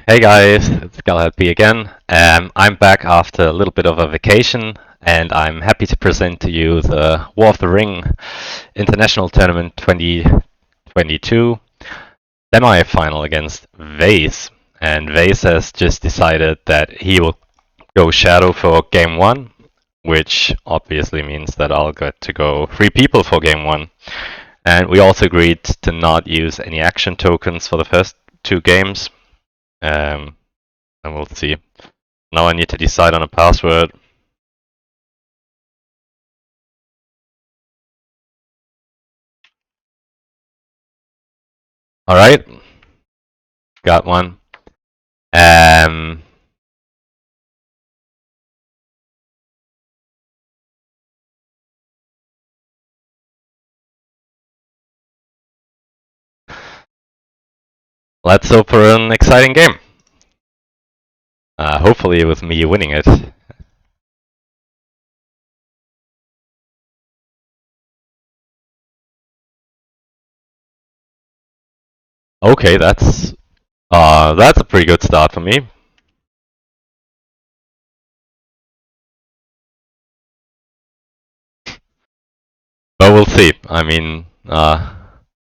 Hey guys, it's GalahadB again. I'm back after a little bit of a vacation, and I'm happy to present to you the War of the Ring International Tournament 2022 semi-final against Vayze. And Vayze has just decided that he will go Shadow for Game 1, which obviously means that I'll get to go 3 people for Game 1. And we also agreed to not use any action tokens for the first 2 games. And we'll see. Now I need to decide on a password. Alright. Got one. Let's hope for an exciting game. Hopefully with me winning it. Okay, that's a pretty good start for me. But we'll see. I mean,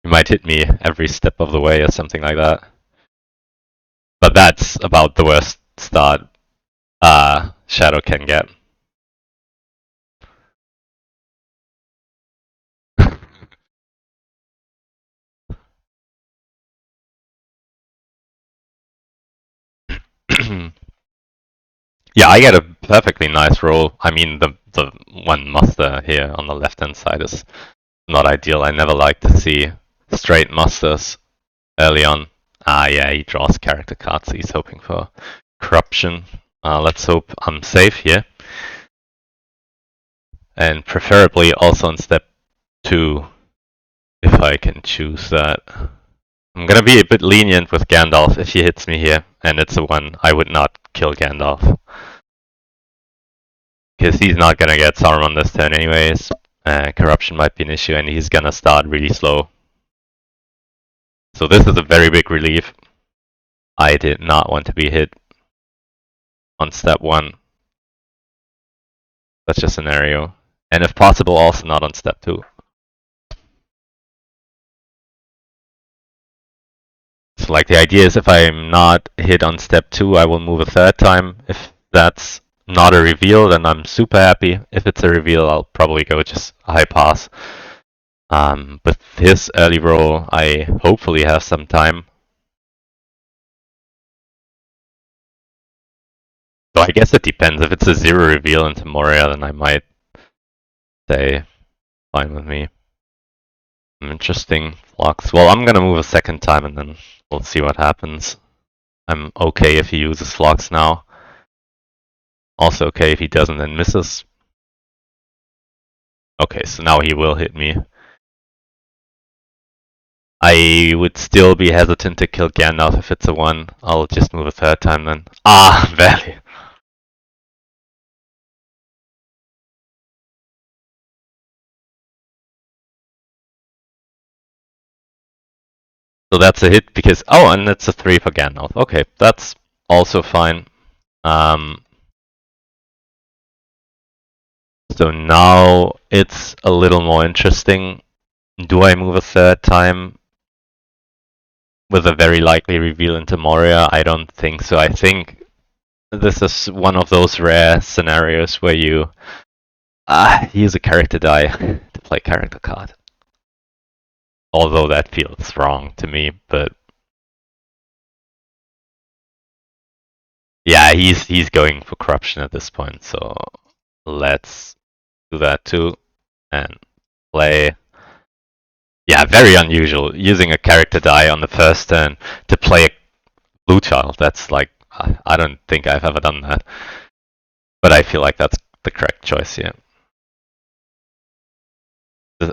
you might hit me every step of the way or something like that. But that's about the worst start Shadow can get. Yeah, I get a perfectly nice roll. I mean, the one muster here on the left-hand side is not ideal. I never like to see straight musters early on. Yeah, he draws character cards, so he's hoping for corruption. Let's hope I'm safe here. And preferably also on step 2, if I can choose that. I'm gonna be a bit lenient with Gandalf if he hits me here, and it's a 1. I would not kill Gandalf. Because he's not gonna get Saruman this turn anyways. Corruption might be an issue, and he's gonna start really slow. So this is a very big relief. I did not want to be hit on step 1. Such a scenario. And if possible, also not on step 2. So like the idea is if I'm not hit on step 2, I will move a 3rd time. If that's not a reveal, then I'm super happy. If it's a reveal, I'll probably go just a high pass. With his early roll, I hopefully have some time. So I guess it depends. If it's a 0 reveal into Moria, then I might say fine with me. Interesting flux. Well, I'm gonna move a 2nd time and then we'll see what happens. I'm okay if he uses flux now. Also okay if he doesn't and misses. Okay, so now he will hit me. I would still be hesitant to kill Gandalf if it's a 1. I'll just move a 3rd time then. Ah, value. So that's a hit because, oh, and it's a 3 for Gandalf. Okay, that's also fine. So now it's a little more interesting. Do I move a 3rd time with a very likely reveal into Moria? I don't think so. I think this is one of those rare scenarios where you use a character die to play character card. Although that feels wrong to me, but yeah, he's going for corruption at this point, so let's do that too and play. Yeah, very unusual using a character die on the first turn to play a blue child. That's like, I don't think I've ever done that, but I feel like that's the correct choice here.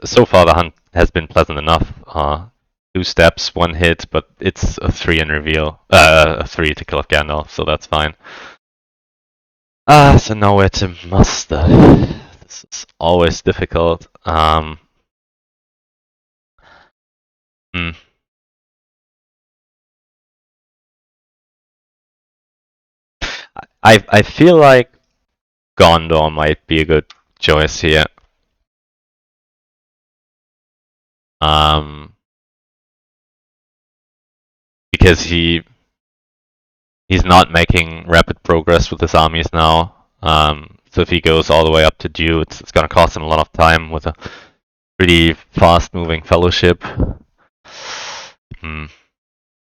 So far the hunt has been pleasant enough. 2 steps, 1 hit, but it's a 3 in reveal. A 3 to kill Gandalf, so that's fine. So now where to muster. This is always difficult. I feel like Gondor might be a good choice here. Because he's not making rapid progress with his armies now. So if he goes all the way up to Dew, it's going to cost him a lot of time with a pretty fast-moving fellowship.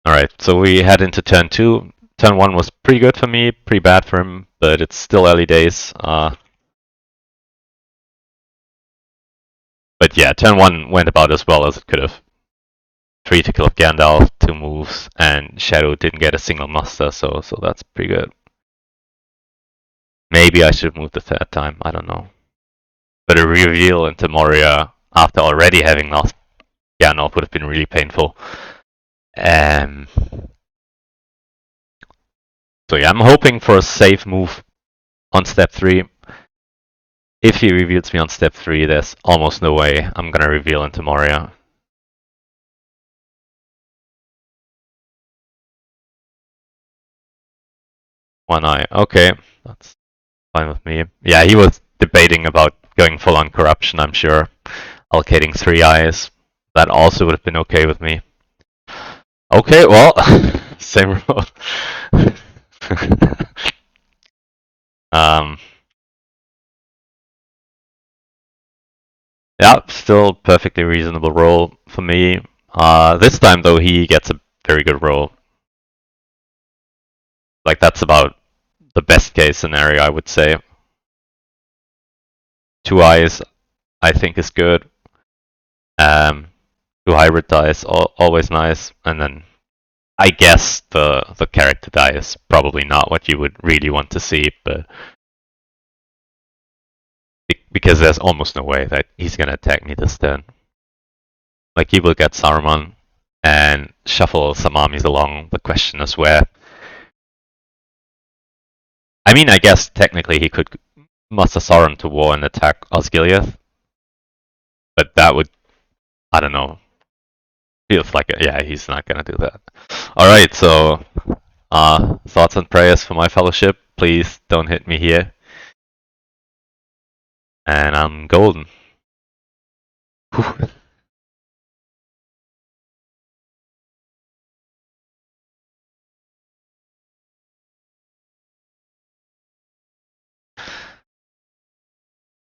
Alright, so we head into turn 2. Turn 1 was pretty good for me, pretty bad for him, but it's still early days. But yeah, turn 1 went about as well as it could have. 3 to kill off Gandalf, 2 moves, and Shadow didn't get a single muster, so that's pretty good. Maybe I should move the third time, I don't know. But a reveal into Moria after already having lost Gandalf would have been really painful. So yeah, I'm hoping for a safe move on step 3. If he reveals me on step 3, there's almost no way I'm gonna reveal into Moria. One eye, okay, that's fine with me. Yeah, he was debating about going full on corruption, I'm sure. Allocating 3 eyes, that also would have been okay with me. Okay, well, same rule. Yeah, still perfectly reasonable roll for me. This time though, he gets a very good roll. Like that's about the best case scenario, I would say. 2 eyes, I think is good. 2 hybrid dice, always nice. And then I guess the character die is probably not what you would really want to see, but because there's almost no way that he's gonna attack me this turn. Like he will get Saruman and shuffle some armies along. The question is where. I mean, I guess technically he could muster Sauron to war and attack Osgiliath, but that would, I don't know, feels like yeah, he's not gonna do that. All right, so thoughts and prayers for my fellowship. Please don't hit me here, and I'm golden. Whew.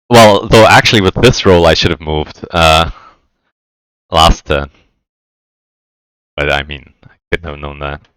Well, though actually with this roll I should have moved last turn, but I mean I couldn't have known that.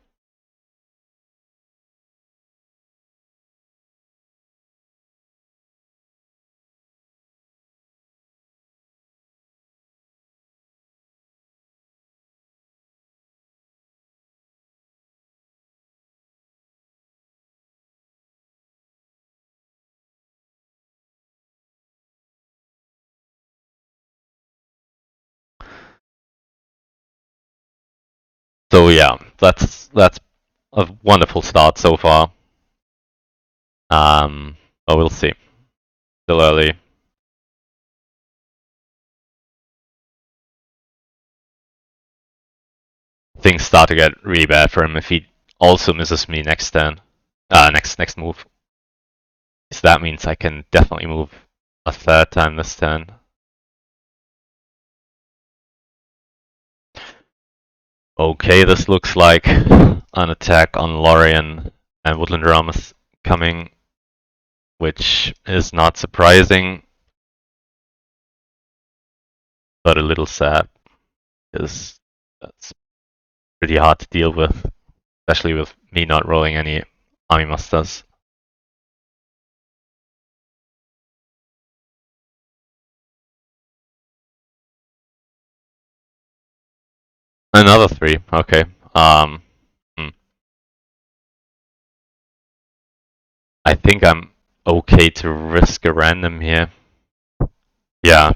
So yeah, that's a wonderful start so far. But we'll see. Still early. Things start to get really bad for him if he also misses me next turn. Next move. So that means I can definitely move a third time this turn. Okay, this looks like an attack on Lorien and Woodland Realms coming, which is not surprising, but a little sad, because that's pretty hard to deal with, especially with me not rolling any army musters. Another 3, okay. I think I'm okay to risk a random here. Yeah.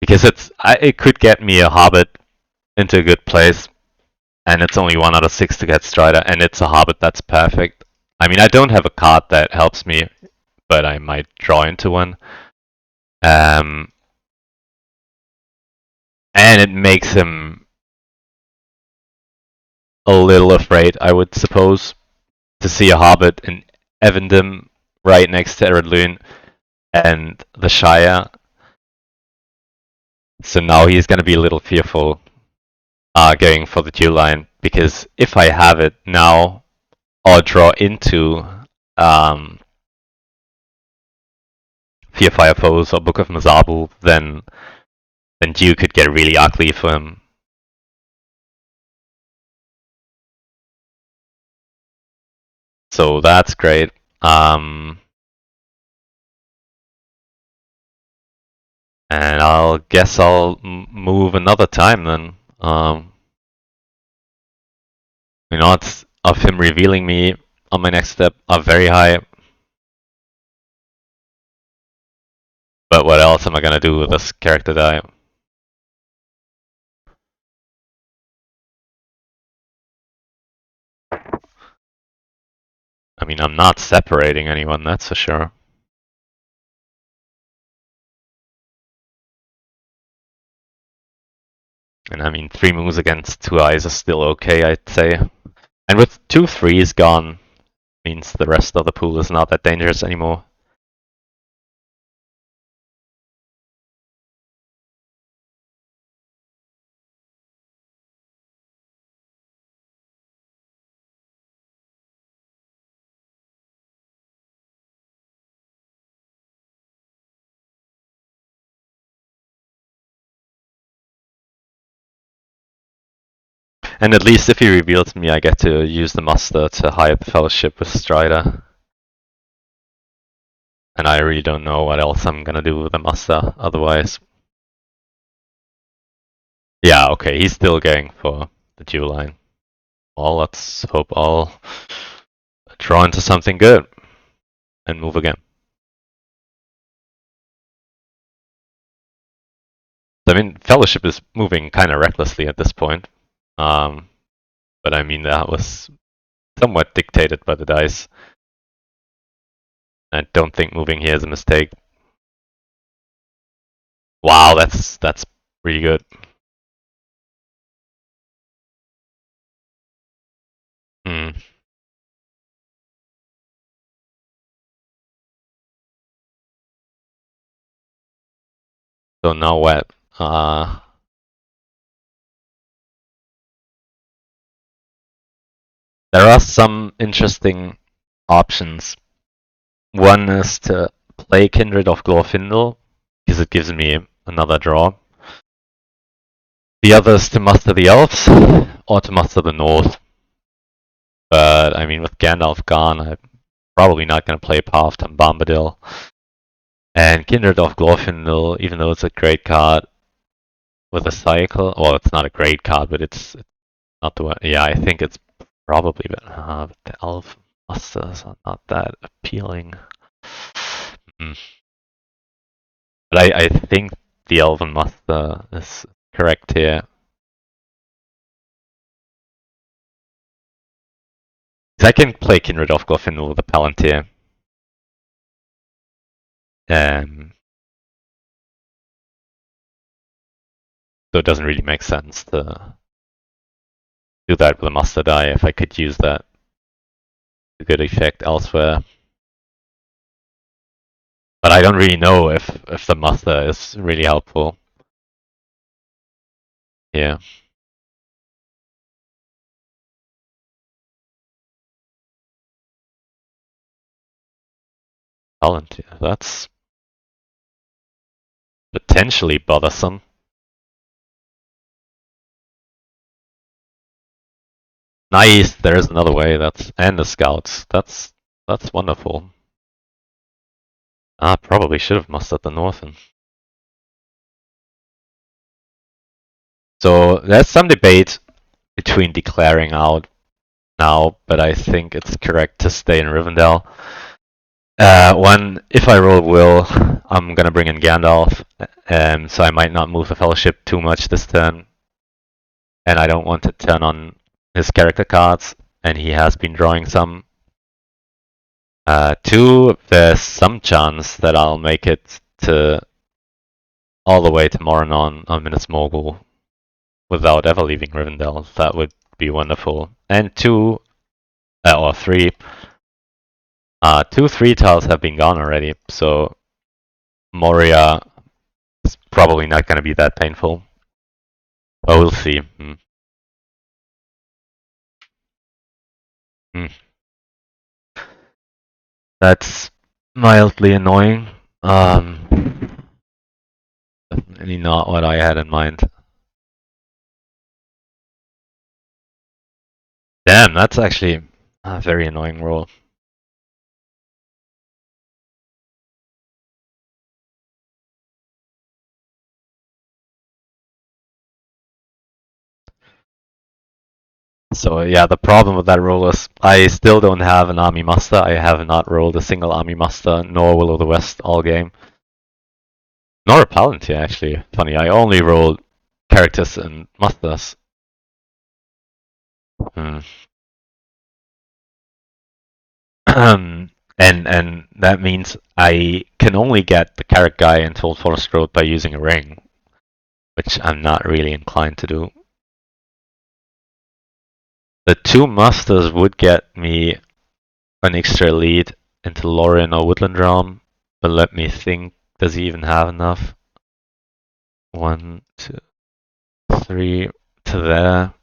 Because it could get me a Hobbit into a good place, and it's only 1 out of 6 to get Strider, and it's a Hobbit that's perfect. I mean, I don't have a card that helps me, but I might draw into one. And it makes him a little afraid, I would suppose, to see a Hobbit in Evandem right next to Eredlune and the Shire. So now he's going to be a little fearful going for the dual line, because if I have it now or draw into Fear Fire Foes or Book of Mazabu, then Dew could get really ugly for him. So that's great. And I'll guess I'll move another time then. You know, odds of him revealing me on my next step are very high. But what else am I gonna do with this character die? I mean, I'm not separating anyone, that's for sure. And I mean, 3 moves against 2 eyes is still okay, I'd say. And with 2 3s gone, means the rest of the pool is not that dangerous anymore. And at least if he reveals me, I get to use the muster to hide the fellowship with Strider. And I really don't know what else I'm gonna do with the muster otherwise. Yeah, okay, he's still going for the dual line. Well, let's hope I'll draw into something good and move again. I mean, Fellowship is moving kind of recklessly at this point. But I mean, that was somewhat dictated by the dice. I don't think moving here is a mistake. Wow, that's really good. Hmm. So now what? There are some interesting options. One is to play Kindred of Glorfindel, because it gives me another draw. The other is to muster the elves, or to muster the north. But I mean, with Gandalf gone, I'm probably not going to play Path to Bombadil. And Kindred of Glorfindel, even though it's a great card with a cycle, well, it's not a great card, but it's not the one. Yeah, I think it's probably better. But the elf musters are not that appealing. But I think the Elven Muster is correct here. I can play Kindred of Glorfindel with a Palantir. So it doesn't really make sense to do that with a Muster die if I could use that to good effect elsewhere. But I don't really know if the Muster is really helpful. Yeah. Palantir, that's potentially bothersome. Nice, there's another way. And the scouts. That's wonderful. Probably should have mustered the Northern. So there's some debate between declaring out now, but I think it's correct to stay in Rivendell. If I roll Will, I'm gonna bring in Gandalf, so I might not move the Fellowship too much this turn. And I don't want to turn on his character cards, and he has been drawing some. 2, there's some chance that I'll make it to all the way to Moranon on Minas Morgul without ever leaving Rivendell. That would be wonderful. And two or three, 3 tiles have been gone already, so Moria is probably not going to be that painful. But we'll see. That's mildly annoying. Definitely not what I had in mind. Damn, that's actually a very annoying roll. So yeah, the problem with that roll is I still don't have an army muster. I have not rolled a single army muster, nor Will of the West all game. Nor a Palantir, actually. Funny, I only rolled characters and musters. And that means I can only get the carrot guy into Old Forest Road by using a ring, which I'm not really inclined to do. The 2 musters would get me an extra lead into Lorien or Woodland Realm, but let me think, does he even have enough? 1, 2, 3 to there.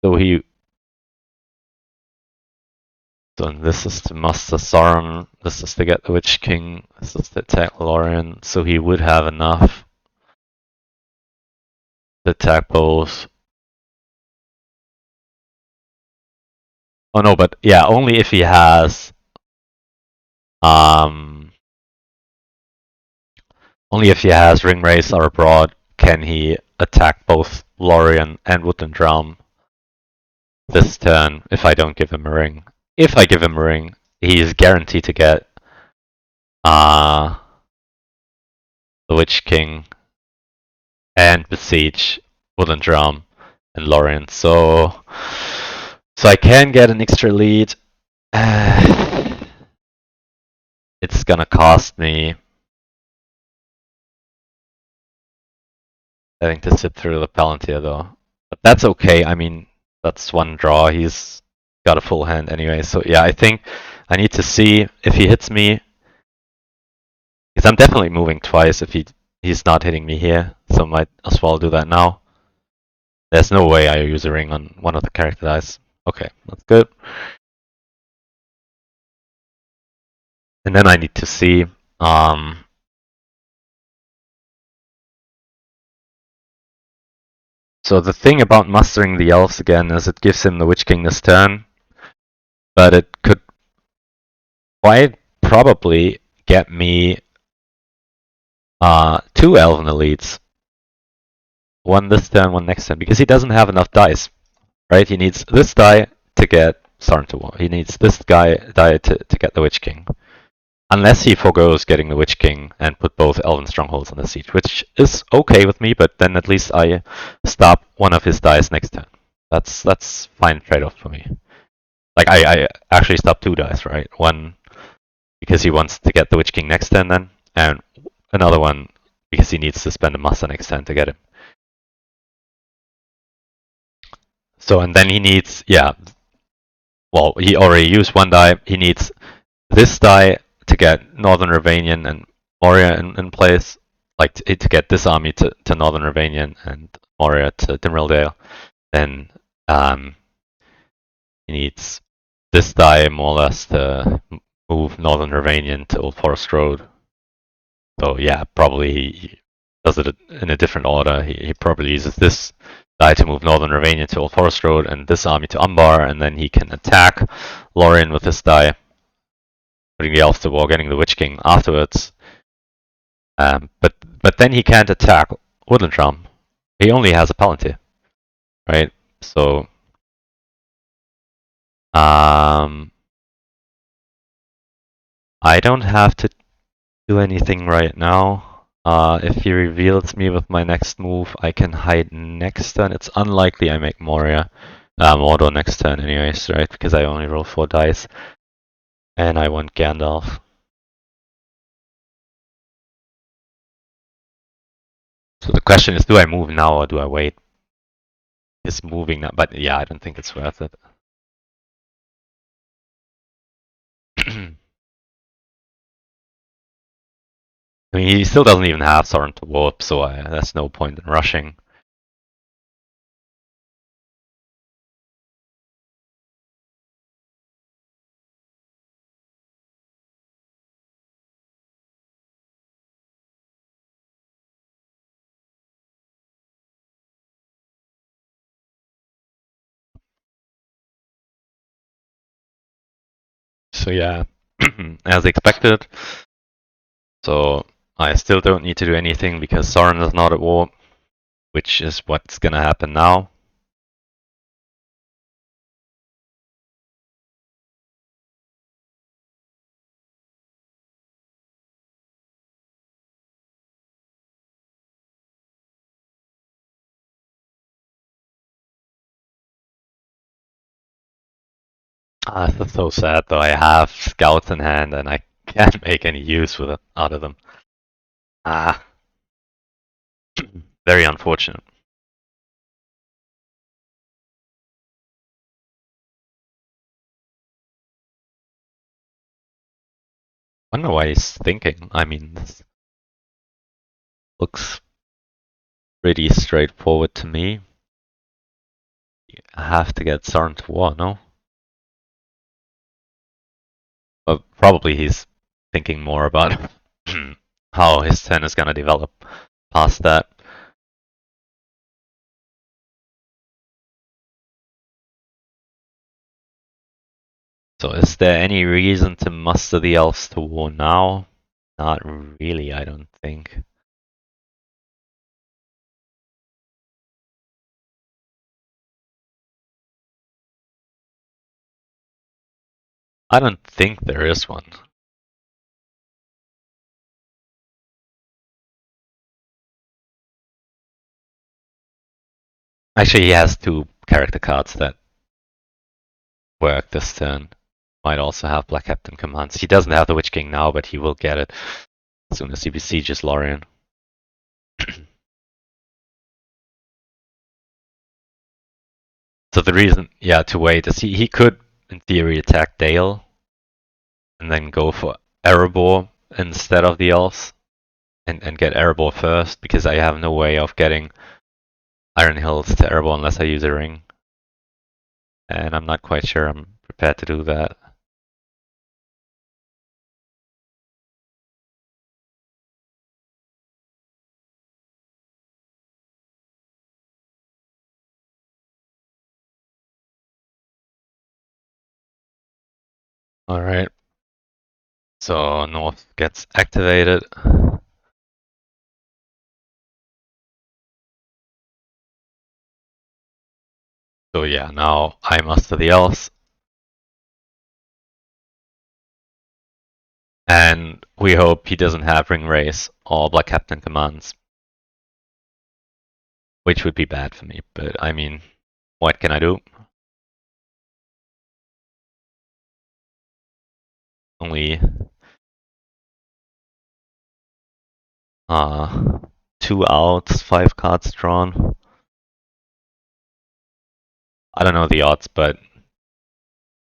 So this is to muster Sauron, this is to get the Witch King, this is to attack Lorien, so he would have enough to attack both. Oh no, but yeah, only if he has only if he has Ringwraiths or Abroad can he attack both Lorien and Woodland Realm this turn if I don't give him a ring. If I give him a ring, he is guaranteed to get the Witch King and besiege Woodland Realm and Lorien. So I can get an extra lead. It's gonna cost me having to sit through the Palantir though. But that's okay. I mean, that's one draw. He's got a full hand anyway. So yeah, I think I need to see if he hits me. Because I'm definitely moving twice if he's not hitting me here. So might as well do that now. There's no way I use a ring on one of the character dice. Okay, that's good. And then I need to see so the thing about mustering the elves again is it gives him the Witch King this turn, but it could quite probably get me 2 elven elites. One this turn, one next turn, because he doesn't have enough dice, right? He needs this die to get Sarn to War. He needs this die to get the Witch King. Unless he forgoes getting the Witch King and put both Elven Strongholds on the siege, which is okay with me, but then at least I stop one of his dice next turn. That's fine trade-off for me. Like, I actually stop 2 dice, right? One because he wants to get the Witch King next turn then, and another one because he needs to spend a muster next turn to get him. So, and then he needs, yeah, well, he already used 1 die. He needs this die to get Northern Ravanian and Moria in place, like to get this army to Northern Ravanian and Moria to Dimrildale. Then he needs this die more or less to move Northern Ravanian to Old Forest Road. So yeah, probably he does it in a different order. He probably uses this die to move Northern Ravanian to Old Forest Road and this army to Umbar, and then he can attack Lorien with this die, putting the elves to war, getting the Witch King afterwards. But then he can't attack Woodland Realm. He only has a Palantir, right? So I don't have to do anything right now. If he reveals me with my next move, I can hide next turn. It's unlikely I make Moria, Mordor next turn anyways, right? Because I only roll 4 dice. And I want Gandalf. So the question is, do I move now or do I wait? is moving now, but yeah, I don't think it's worth it. I mean, he still doesn't even have Soren to warp, so there's no point in rushing. So yeah, as expected. So I still don't need to do anything because Soren is not at war, which is what's gonna happen now. This is so sad though. I have scouts in hand and I can't make any use with it out of them. Ah, very unfortunate. I don't know why he's thinking. I mean, this looks pretty straightforward to me. I have to get Soren to war, no? But probably he's thinking more about how his turn is gonna develop past that. So is there any reason to muster the elves to war now? Not really, I don't think. I don't think there is one. Actually, he has two character cards that work this turn. Might also have Black Captain commands. He doesn't have the Witch King now, but he will get it as soon as he besieges Lorien. So the reason, yeah, to wait is he could, in theory, attack Dale and then go for Erebor instead of the elves and get Erebor first because I have no way of getting Iron Hills to Erebor unless I use a ring. And I'm not quite sure I'm prepared to do that. Alright. So North gets activated. So yeah, now I muster the elves. And we hope he doesn't have Ring Race or Black Captain commands. Which would be bad for me, but I mean, what can I do? Only 2 outs, 5 cards drawn. I don't know the odds, but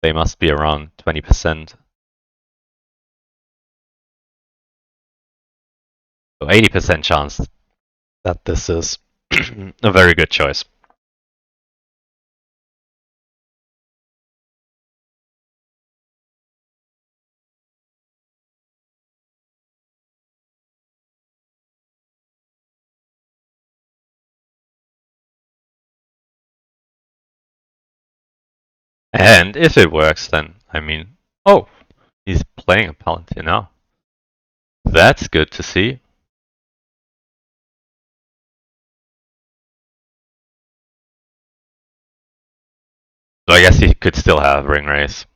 they must be around 20%. So 80% chance that this is a very good choice. And if it works, then, I mean, oh, he's playing a Palantir now. That's good to see. So I guess he could still have Ring Race.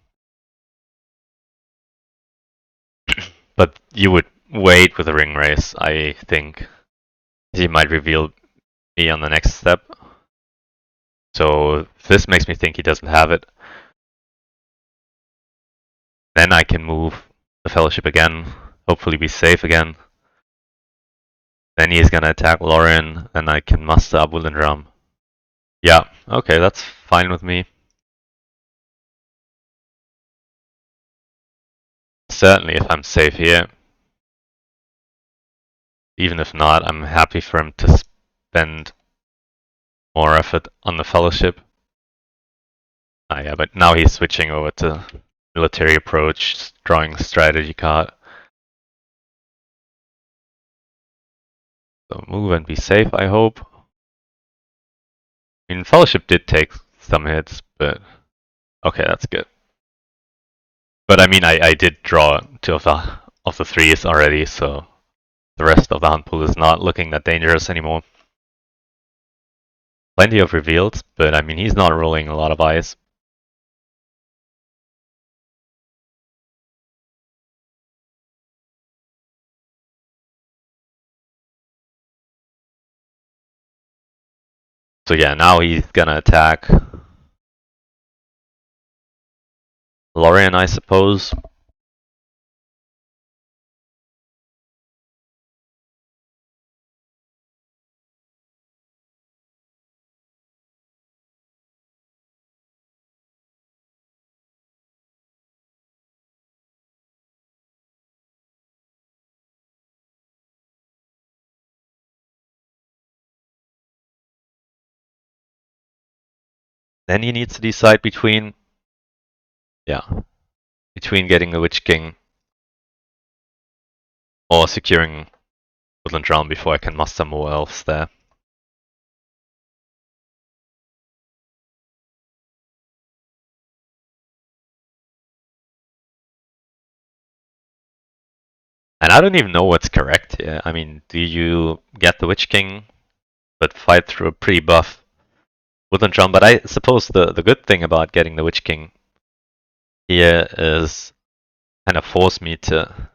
But you would wait with the Ring Race, I think. He might reveal me on the next step. So this makes me think he doesn't have it. Then I can move the Fellowship again, hopefully be safe again. Then he's gonna attack Lorien, and I can muster up Wooden Drum. Yeah, okay, that's fine with me. Certainly if I'm safe here. Even if not, I'm happy for him to spend more effort on the fellowship. Ah, yeah, but now he's switching over to military approach, drawing strategy card. So move and be safe, I hope. I mean, fellowship did take some hits, but okay, that's good. But I mean, I did draw two of the threes already, so the rest of the hunt pool is not looking that dangerous anymore. Plenty of reveals, but I mean, he's not rolling a lot of eyes. So yeah, now he's gonna attack Lorien, I suppose. Then he needs to decide between, yeah, between getting the Witch King or securing Woodland Realm before I can muster more elves there. And I don't even know what's correct here. I mean, do you get the Witch King but fight through a pretty buff Woodland Realm? But I suppose the good thing about getting the Witch King here is kind of force me to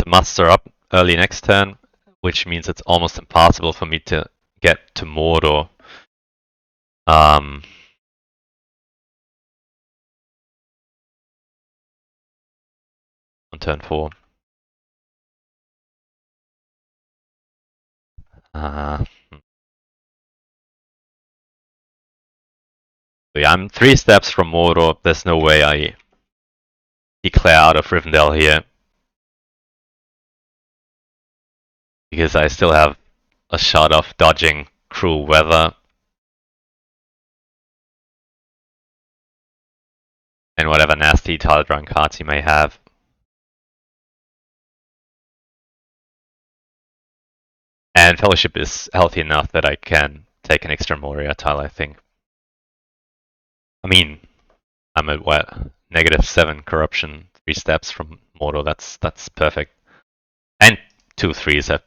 muster up early next turn, which means it's almost impossible for me to get to Mordor. On turn 4. Uh, so yeah, I'm 3 steps from Mordor. There's no way I declare out of Rivendell here. Because I still have a shot of dodging cruel weather. And whatever nasty Tal'Daram cards he may have. And Fellowship is healthy enough that I can take an extra Moria tile, I think. I mean, I'm at what? -7 corruption, 3 steps from Mordor. That's perfect. And 2 threes have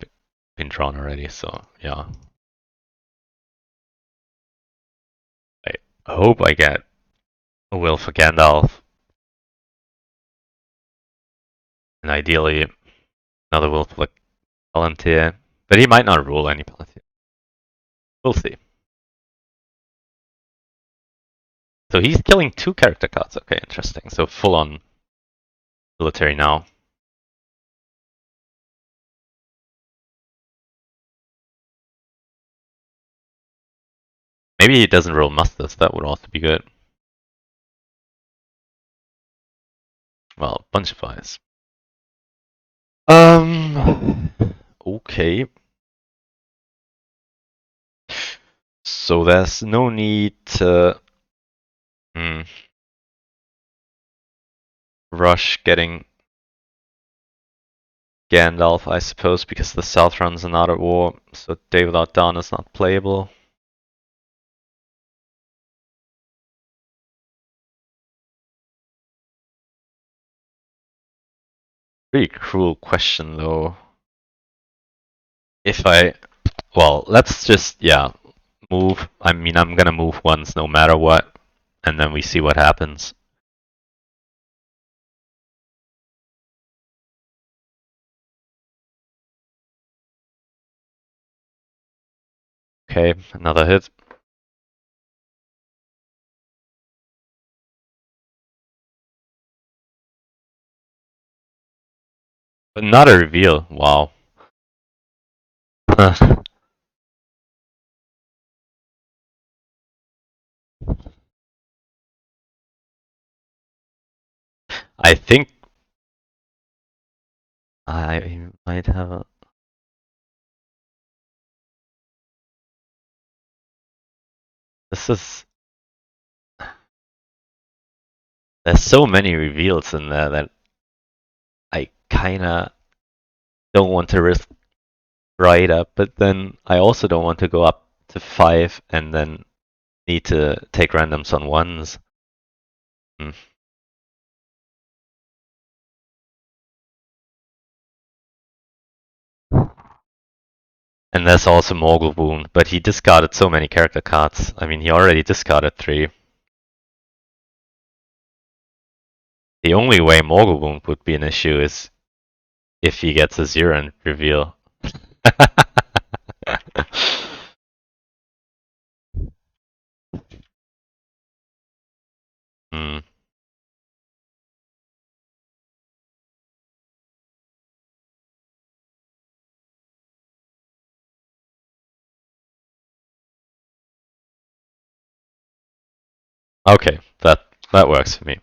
been drawn already, so yeah. I hope I get a will for Gandalf. And ideally, another will for Palantir. But he might not rule any Palantir. We'll see. So he's killing 2 character cards. Okay, interesting. So full on military now. Maybe he doesn't roll musters. That would also be good. Well, bunch of eyes. Okay. So there's no need to rush getting Gandalf, I suppose, because the South runs another war, so Day Without Dawn is not playable. Pretty cruel question, though. Well, let's just, yeah, move. I mean, I'm gonna move once no matter what, and then we see what happens. Okay, another hit. But not a reveal. Wow. I think I might have a... This is... There's so many reveals in there that I kinda don't want to risk right up, but then I also don't want to go up to 5 and then need to take randoms on ones. Hmm. And there's also Morgul Wound, but he discarded so many character cards. I mean, he already discarded 3. The only way Morgul Wound would be an issue is if he gets a Zero reveal. Hmm. Okay, that works for me.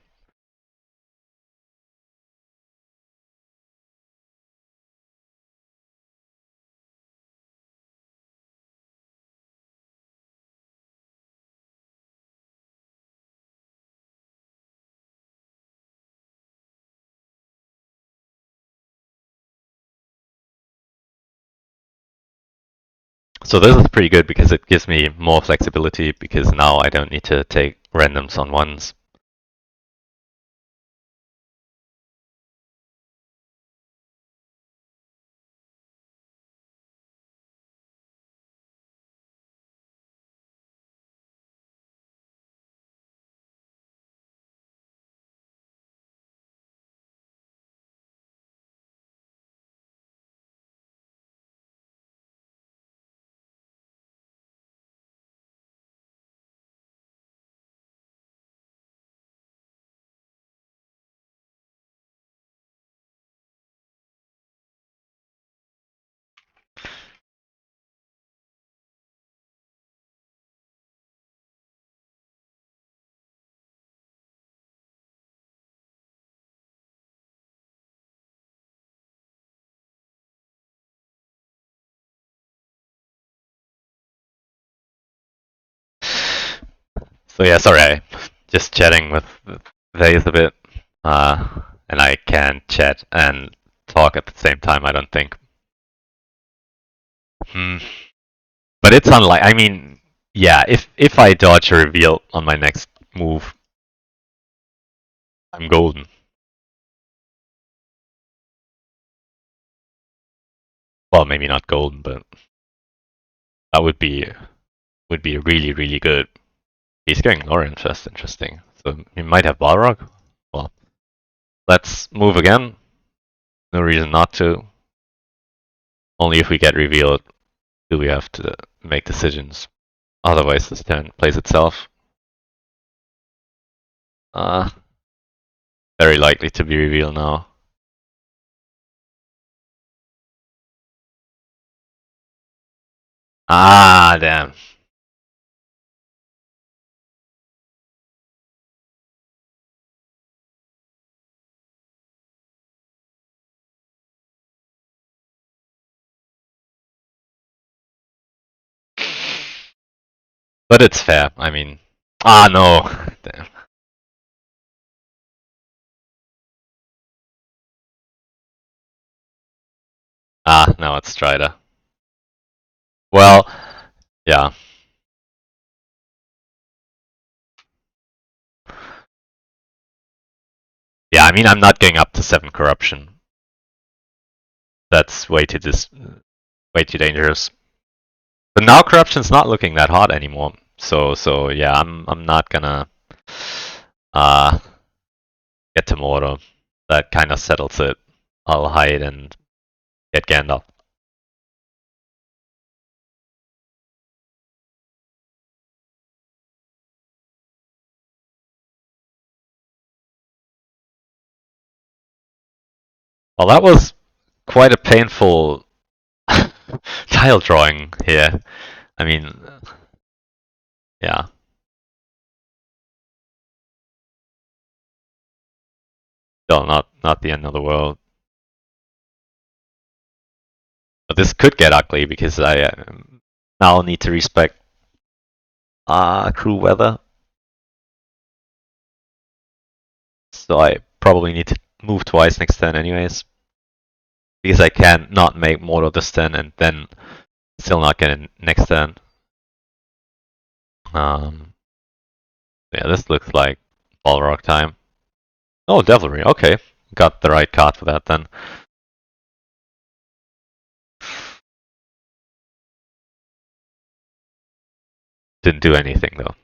So this is pretty good because it gives me more flexibility because now I don't need to take randoms on ones. So yeah, sorry, I just chatting with Vayze a bit, and I can't chat and talk at the same time. I don't think. Hmm. But it's unlike. I mean, yeah, if I dodge a reveal on my next move, I'm golden. Well, maybe not golden, but that would be really good. He's going orange. That's interesting. So he might have Balrog. Well, let's move again. No reason not to. Only if we get revealed do we have to make decisions. Otherwise, this turn plays itself. Uh, very likely to be revealed now. Ah, damn. But it's fair. I mean, no. Damn. Now it's Strider. Well, yeah. Yeah, I mean, I'm not going up to 7 corruption. That's way too dangerous. But now corruption's not looking that hot anymore. So yeah, I'm not gonna uh get to Mordor. That kind of settles it. I'll hide and get Gandalf. Well, that was quite a painful tile drawing here. I mean, yeah. Still not the end of the world. But this could get ugly because I now need to respect crew weather. So I probably need to move twice next turn anyways. Because I can not make more of this turn and then still not get it next turn. Yeah, this looks like Balrog time. Oh, Devilry, okay. Got the right card for that then. Didn't do anything though.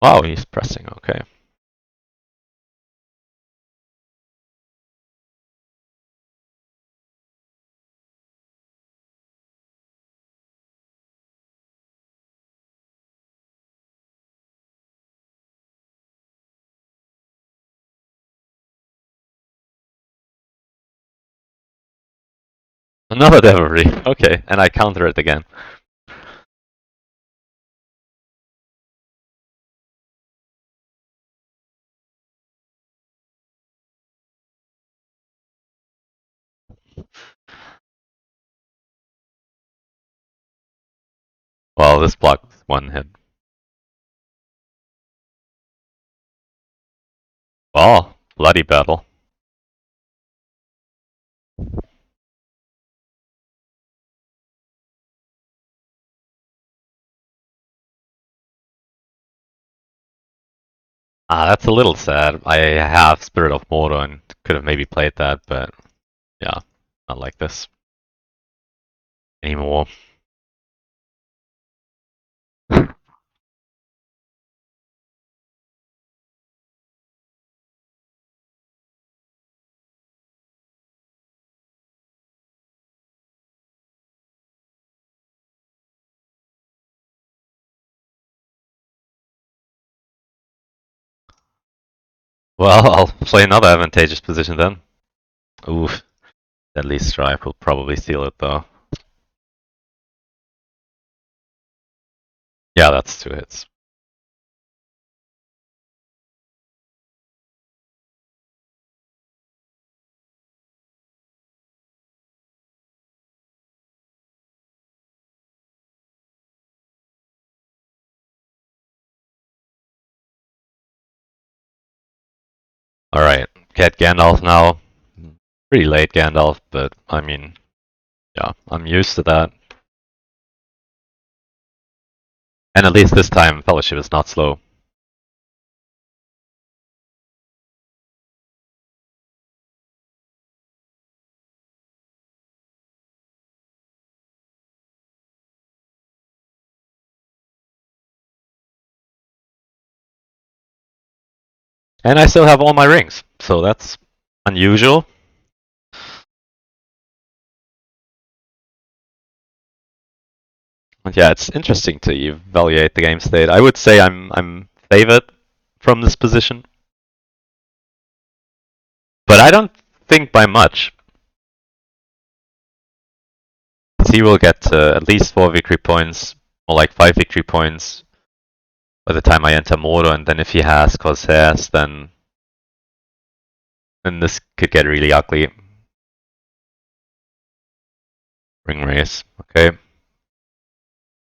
Wow, he's pressing, okay. Another Devilry, okay, and I counter it again. Well, this blocks one hit. Oh, bloody battle. That's a little sad. I have Spirit of Mordor and could have maybe played that, but yeah, not like this anymore. Well, I'll play another advantageous position then. Oof. Deadly Strike will probably steal it though. Yeah, that's 2 hits. Alright, get Gandalf now. Pretty late Gandalf, but I mean, yeah, I'm used to that. And at least this time, Fellowship is not slow. And I still have all my rings, so that's unusual. But yeah, it's interesting to evaluate the game state. I would say I'm favored from this position, but I don't think by much. He will get at least 4 victory points, or like 5 victory points by the time I enter Mordor, and then if he has Corsairs, then this could get really ugly. Ring race, okay.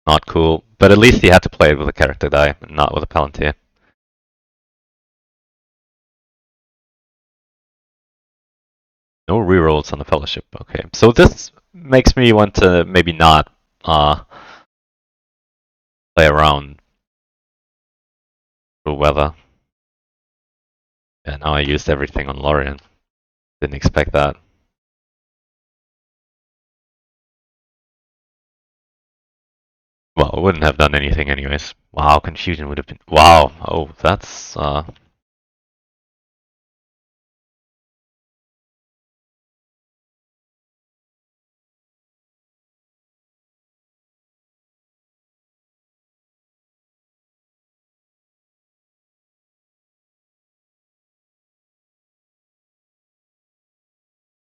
Not cool, but at least he had to play it with a character die, not with a Palantir. No rerolls on the Fellowship, okay. So this makes me want to maybe not play around with weather. Yeah, now I used everything on Lorien. Didn't expect that. Well, I wouldn't have done anything anyways. Wow, confusion would have been... Wow, oh, that's...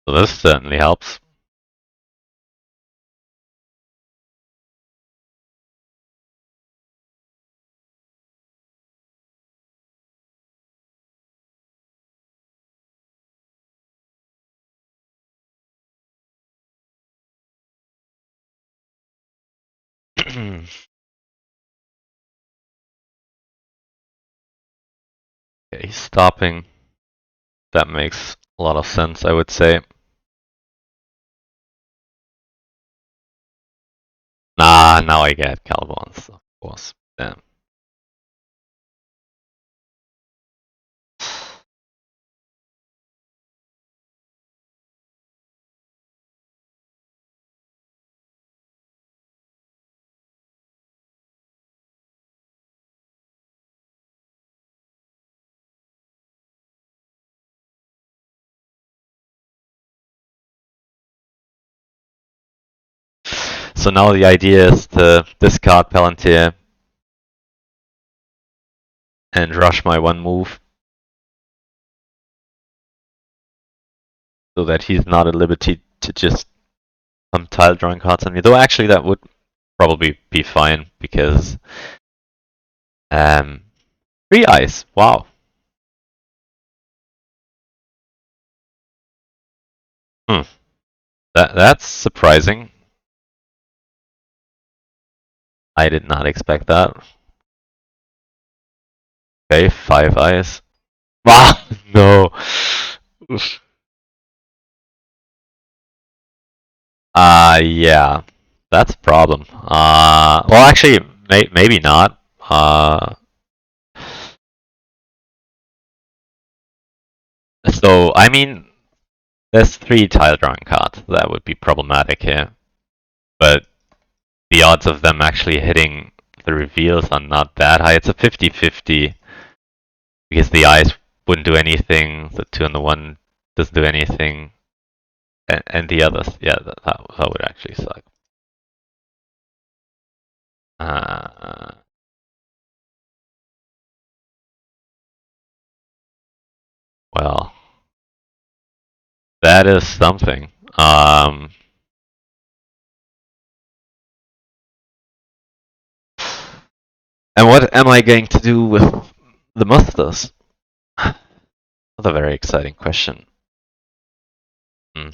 So this certainly helps. Okay, he's stopping. That makes a lot of sense, I would say. Nah, now I get Calibons, of course. Damn. So now the idea is to discard Palantir and rush my one move so that he's not at liberty to just tile drawing cards on me. Though actually that would probably be fine because 3 eyes. Wow. Hmm. That's surprising. I did not expect that. Okay, 5 eyes. Wow, no. Yeah, that's a problem. Well, actually, maybe not. So I mean, there's 3 tile drawing cards. That would be problematic here, but the odds of them actually hitting the reveals are not that high. It's a 50-50 because the eyes wouldn't do anything. The 2 and the 1 doesn't do anything, and the others, yeah, that would actually suck. Well, that is something. And what am I going to do with the musters? Another very exciting question. Hmm.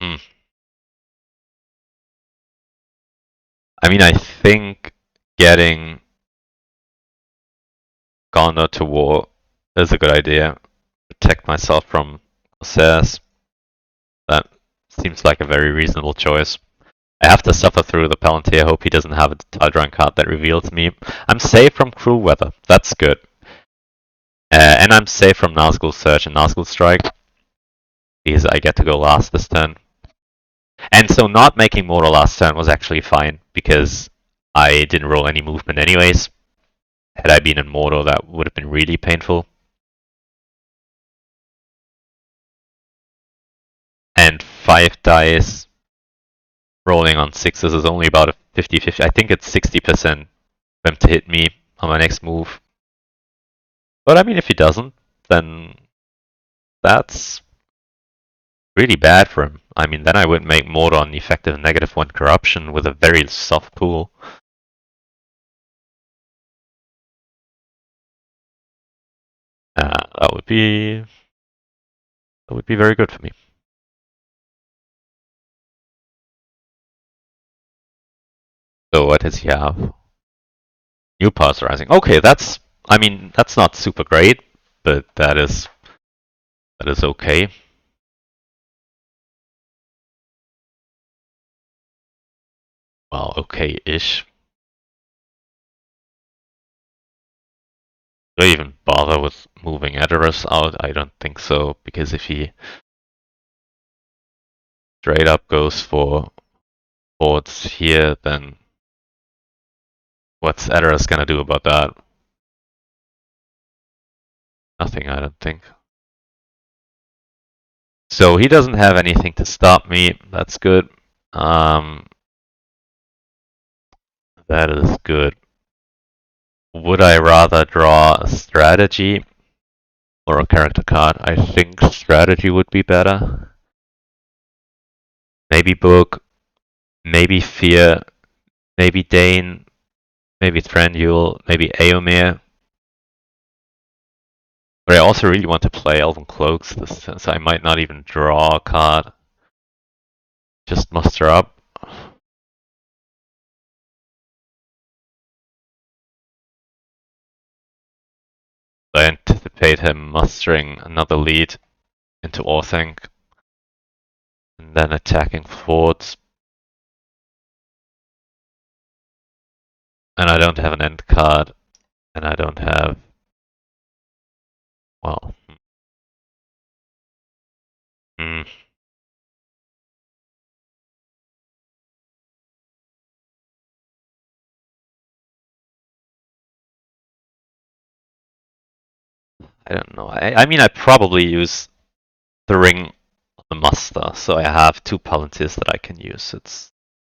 Hmm. I mean, I think getting Gondor to war is a good idea. Protect myself from Corsairs. That seems like a very reasonable choice. I have to suffer through the Palantir. Hope he doesn't have a tile drawing card that reveals me. I'm safe from cruel weather. That's good. And I'm safe from Nazgul Surge and Nazgul Strike because I get to go last this turn. And so not making Mortal last turn was actually fine because I didn't roll any movement anyways. Had I been in Mortal, that would have been really painful. And 5 dice rolling on 6s is only about a 50-50. I think it's 60% for him to hit me on my next move. But I mean, if he doesn't, then that's really bad for him. I mean, then I would make Mortal an effective -1 corruption with a very soft pool. That would be very good for me. So what does he have? New Pulse Rising. Okay, I mean, that's not super great, but that is okay. Well, okay-ish. Do I even bother with moving Edoras out? I don't think so, because if he straight up goes for boards here, then what's Edoras gonna do about that? Nothing, I don't think. So he doesn't have anything to stop me. That's good. That is good. Would I rather draw a strategy or a character card? I think strategy would be better. Maybe Book, maybe Fear, maybe Dane, maybe Thranduil, maybe Eomer. But I also really want to play Elven Cloaks, so I might not even draw a card. Just muster up. I anticipate him mustering another lead into Orthanc, and then attacking forwards. And I don't have an end card, and I don't have, well, hmm. I don't know. I mean, I probably use the ring on the muster, so I have two Palantirs that I can use. It's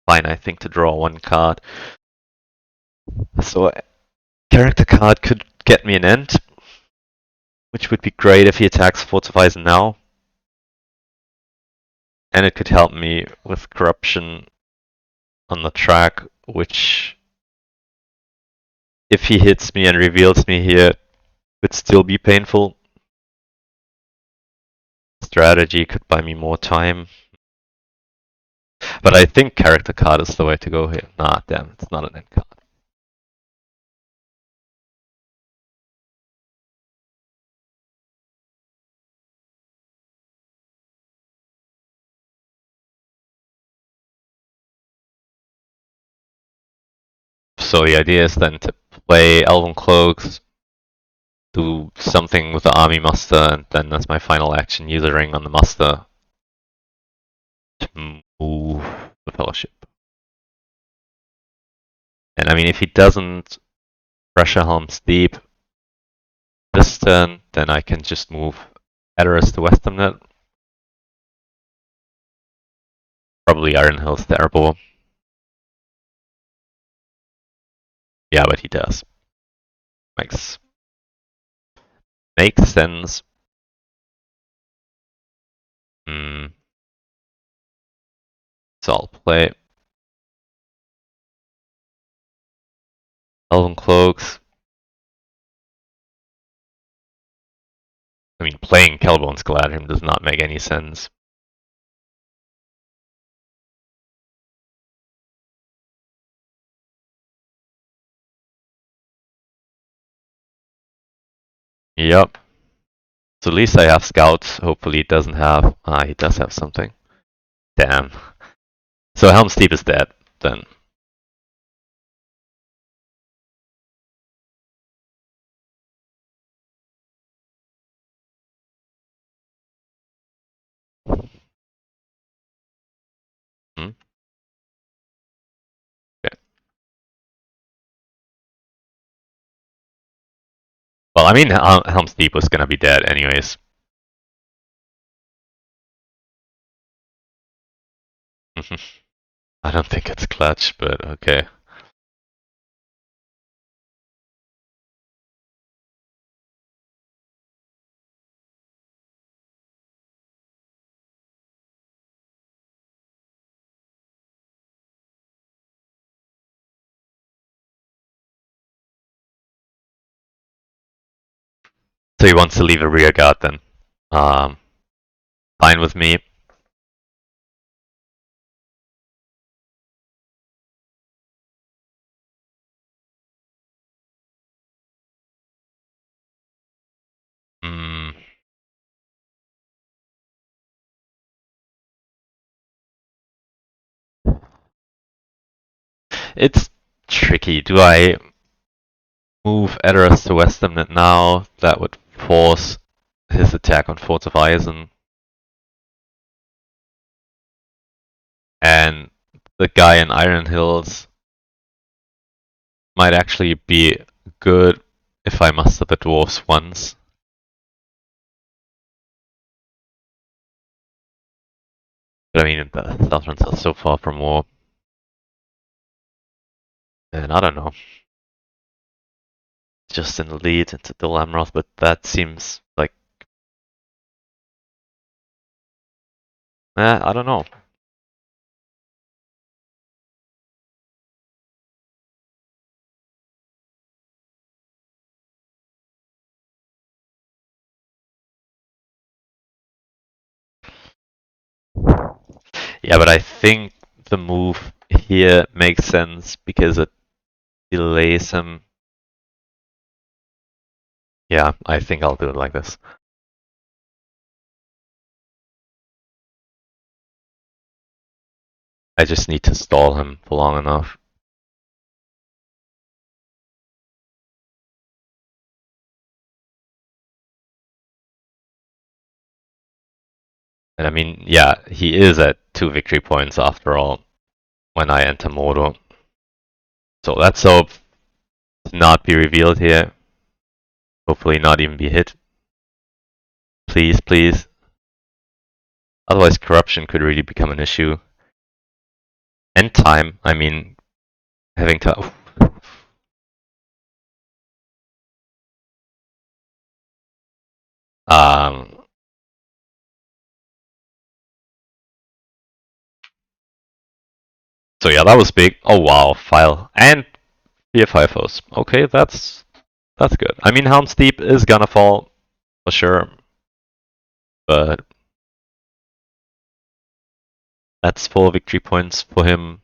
fine, I think, to draw one card. So, character card could get me an end, which would be great if he attacks Fortifies now. And it could help me with Corruption on the track, which, if he hits me and reveals me here, would still be painful. Strategy could buy me more time. But I think character card is the way to go here. Nah, damn, it's not an end card. So the idea is then to play Elven Cloaks, do something with the army muster, and then as my final action, use a ring on the muster to move the fellowship. And I mean, if he doesn't pressure Helm's Deep this turn, then I can just move Edoras to Western Net. Probably Iron Hill's terrible. Yeah, but he does. Makes sense. So I'll play Elven Cloaks. I mean, playing Kelbone's Galadrim does not make any sense. Yep. So at least I have scouts. Hopefully it doesn't have... Ah, he does have something. Damn. So Helm's Deep is dead, then. Hmm? Okay. Well, I mean, Helm's Deep was gonna be dead anyways. I don't think it's clutch, but okay. So he wants to leave a rear guard then. Fine with me. Hmm. It's tricky. Do I move Edoras to Western Net now? That would force his attack on Fortifizen. And the guy in Iron Hills might actually be good if I muster the dwarves once. But I mean, the Southrons are so far from war. And I don't know. Just in the lead into Amroth, but that seems like... I don't know. Yeah, but I think the move here makes sense because it delays him. Yeah, I think I'll do it like this. I just need to stall him for long enough. And I mean, yeah, he is at 2 victory points after all when I enter Mordor. So let's hope to not be revealed here. Hopefully not even be hit. Please, please. Otherwise corruption could really become an issue. And time, I mean, having to... So yeah, that was big. Oh wow, file. And BF5 Okay, that's good. I mean, Helm's Deep is gonna fall for sure, but that's 4 victory points for him.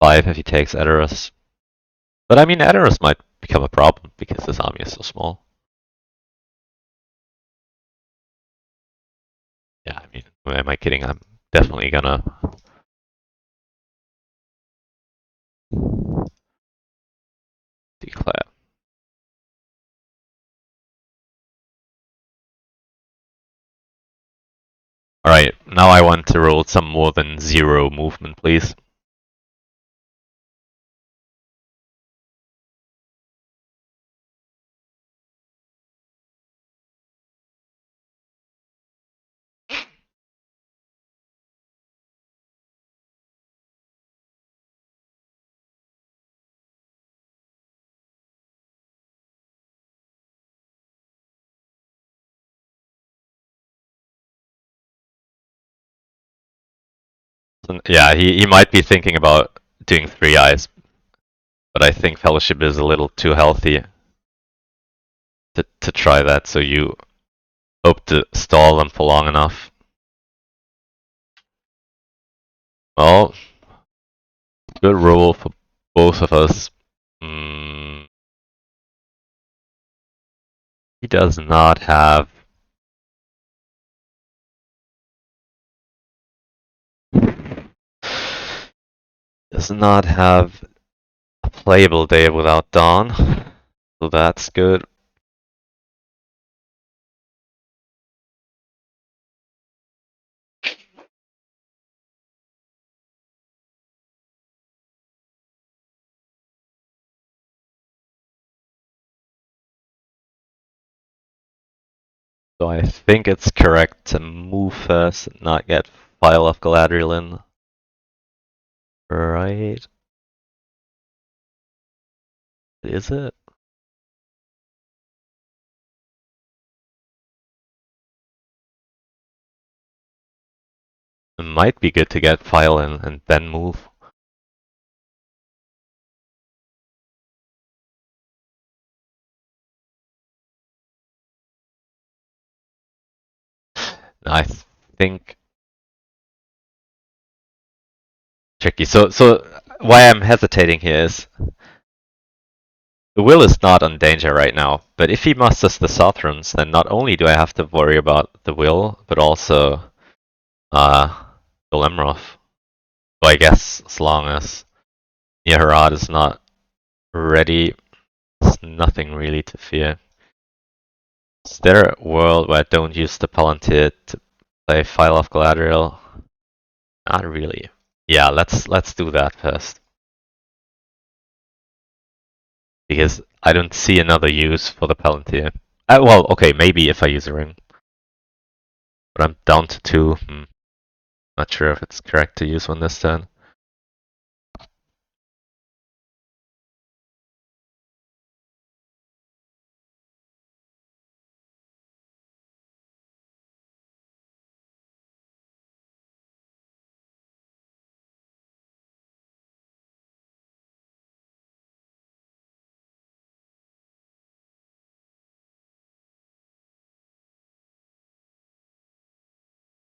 5 if he takes Edoras. But I mean, Edoras might become a problem because his army is so small. Yeah, I mean, am I kidding? I'm definitely gonna declare. Alright, now I want to roll some more than 0 movement, please. So, yeah, he might be thinking about doing 3 eyes, but I think Fellowship is a little too healthy to try that, so you hope to stall them for long enough. Well, good roll for both of us. He does not have... Does not have a playable day without Dawn, so that's good. So I think it's correct to move first and not get File of Galadriel in. Right? Is it? It might be good to get File in and then move. I think... Tricky. So why I'm hesitating here is the will is not on danger right now, but if he musters the Southrons, then not only do I have to worry about the will, but also Golemroth. So I guess as long as Neharad is not ready, there's nothing really to fear. Is there a world where I don't use the Palantir to play File of Galadriel? Not really. Yeah, let's do that first. Because I don't see another use for the Palantir. Well, okay, maybe if I use a ring. But I'm down to 2. Not sure if it's correct to use one this turn.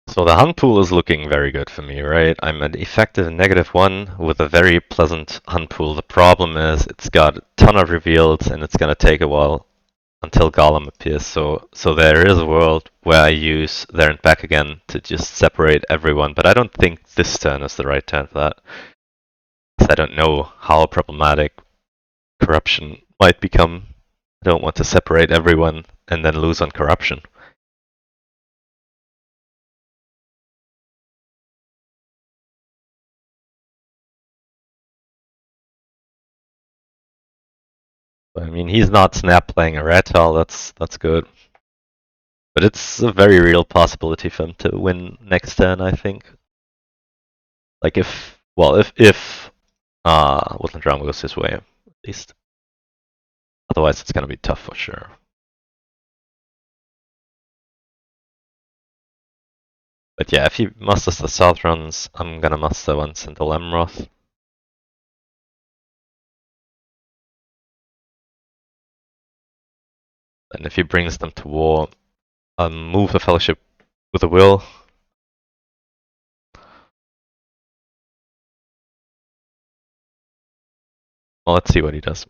So the hunt pool is looking very good for me, right? I'm at effective -1 with a very pleasant hunt pool. The problem is it's got a ton of reveals and it's gonna take a while until Golem appears. So there is a world where I use there and back again to just separate everyone, but I don't think this turn is the right turn for that. Because I don't know how problematic corruption might become. I don't want to separate everyone and then lose on corruption. I mean, he's not snap playing a red tile, that's good. But it's a very real possibility for him to win next turn, I think. Like if Woodland Realm goes his way, at least. Otherwise it's gonna be tough for sure. But yeah, if he musters the South runs, I'm gonna muster one Sentinel Emroth. And if he brings them to war, I'll move the Fellowship with a will. Well, let's see what he does.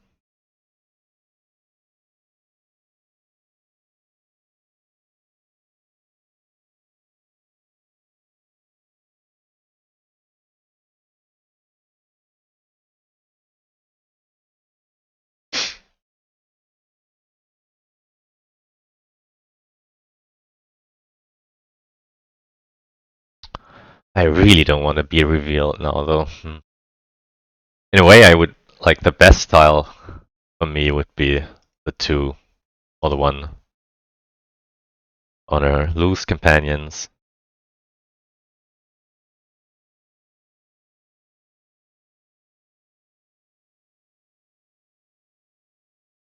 I really don't want to be revealed now, though. In a way, I would like the best style for me would be the 2 or the 1 honor loose companions.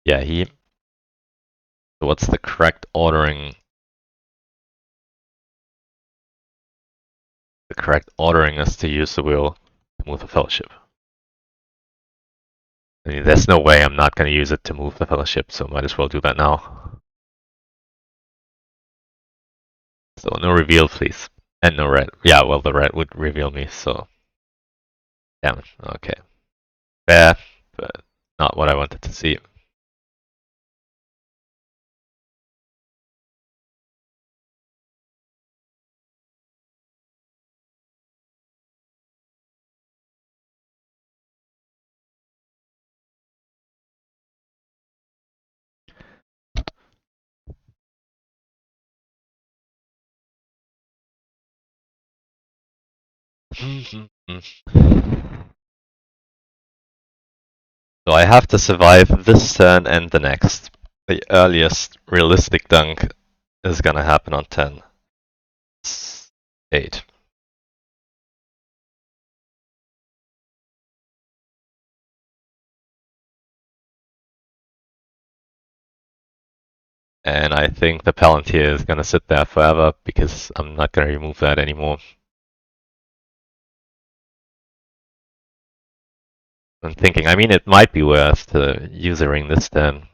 Yeah, what's the correct ordering? The correct ordering is to use the wheel to move the Fellowship. I mean, there's no way I'm not going to use it to move the Fellowship, so might as well do that now. So no reveal, please. And no red. Yeah, well, the red would reveal me, so... Damn it. Okay. Fair, but not what I wanted to see. So I have to survive this turn and the next. The earliest realistic dunk is gonna happen on 10. 8. And I think the Palantir is gonna sit there forever because I'm not gonna remove that anymore. I'm thinking, I mean, it might be worth to use a ring this turn,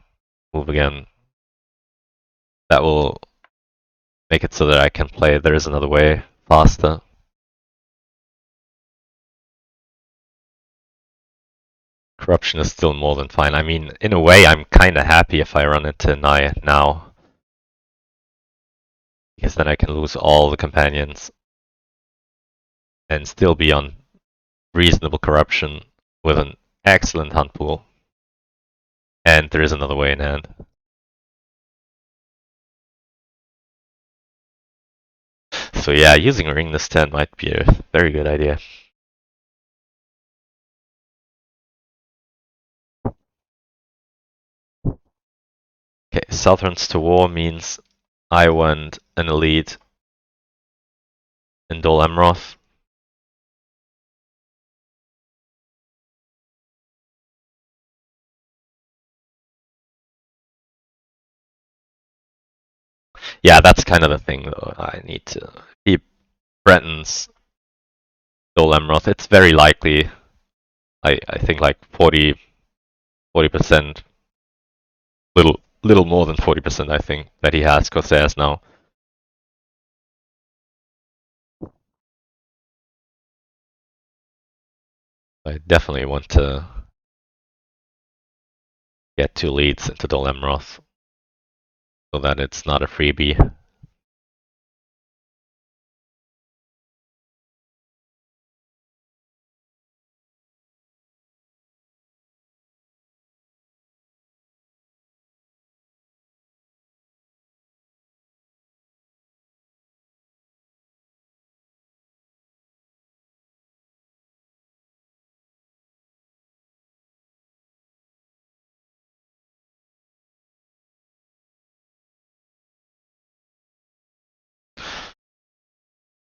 move again. That will make it so that I can play There Is Another Way faster. Corruption is still more than fine. I mean, in a way, I'm kinda happy if I run into Nai now. Because then I can lose all the companions and still be on reasonable corruption with an excellent hunt pool. And There Is Another Way in hand. So yeah, using a ring this turn might be a very good idea. Okay, Southrons to War means I want an elite in Dol Amroth. Yeah, that's kind of the thing though. I need to keep Brenton's Dol Amroth. It's very likely. I think like 40%, little more than 40%. I think that he has Corsairs now. I definitely want to get 2 leads into Dol Amroth so that it's not a freebie.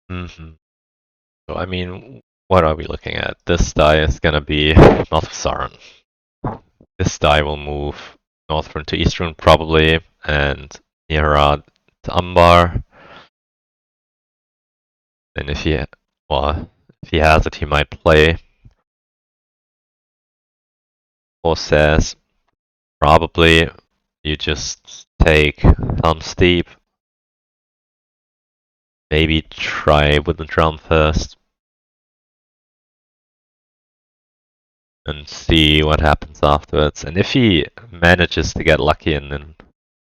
Mm-hmm. So I mean, what are we looking at? This die is gonna be North of Sauron. This die will move northern to eastern probably, and Nihirad to Umbar. And if he, well, if he has it, he might play Corsairs. Probably you just take Helm's Steep. Maybe try Woodland Realm first. And see what happens afterwards. And if he manages to get lucky and then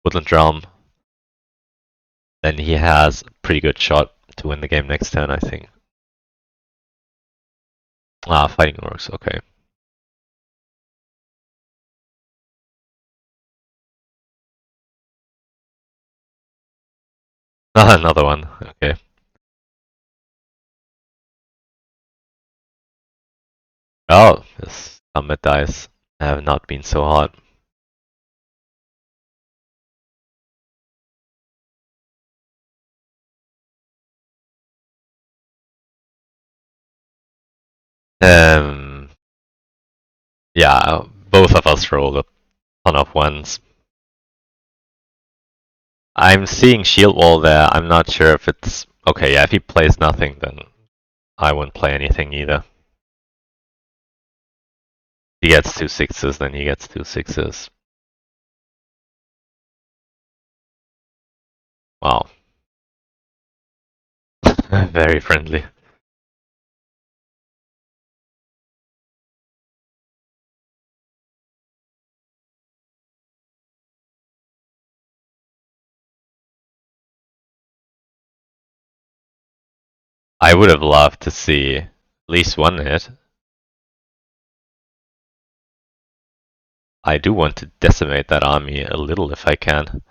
Woodland Realm, then he has a pretty good shot to win the game next turn, I think. Ah, Fighting Orcs, okay. Ah, another one, okay. Oh, this combat dice have not been so hot. Um, yeah, both of us rolled a ton of ones. I'm seeing Shield Wall there. I'm not sure if it's okay. Yeah, if he plays nothing, then I wouldn't play anything either. He gets 2 6s, then he gets 2 6s. Wow. Very friendly. I would have loved to see at least one hit. I do want to decimate that army a little if I can,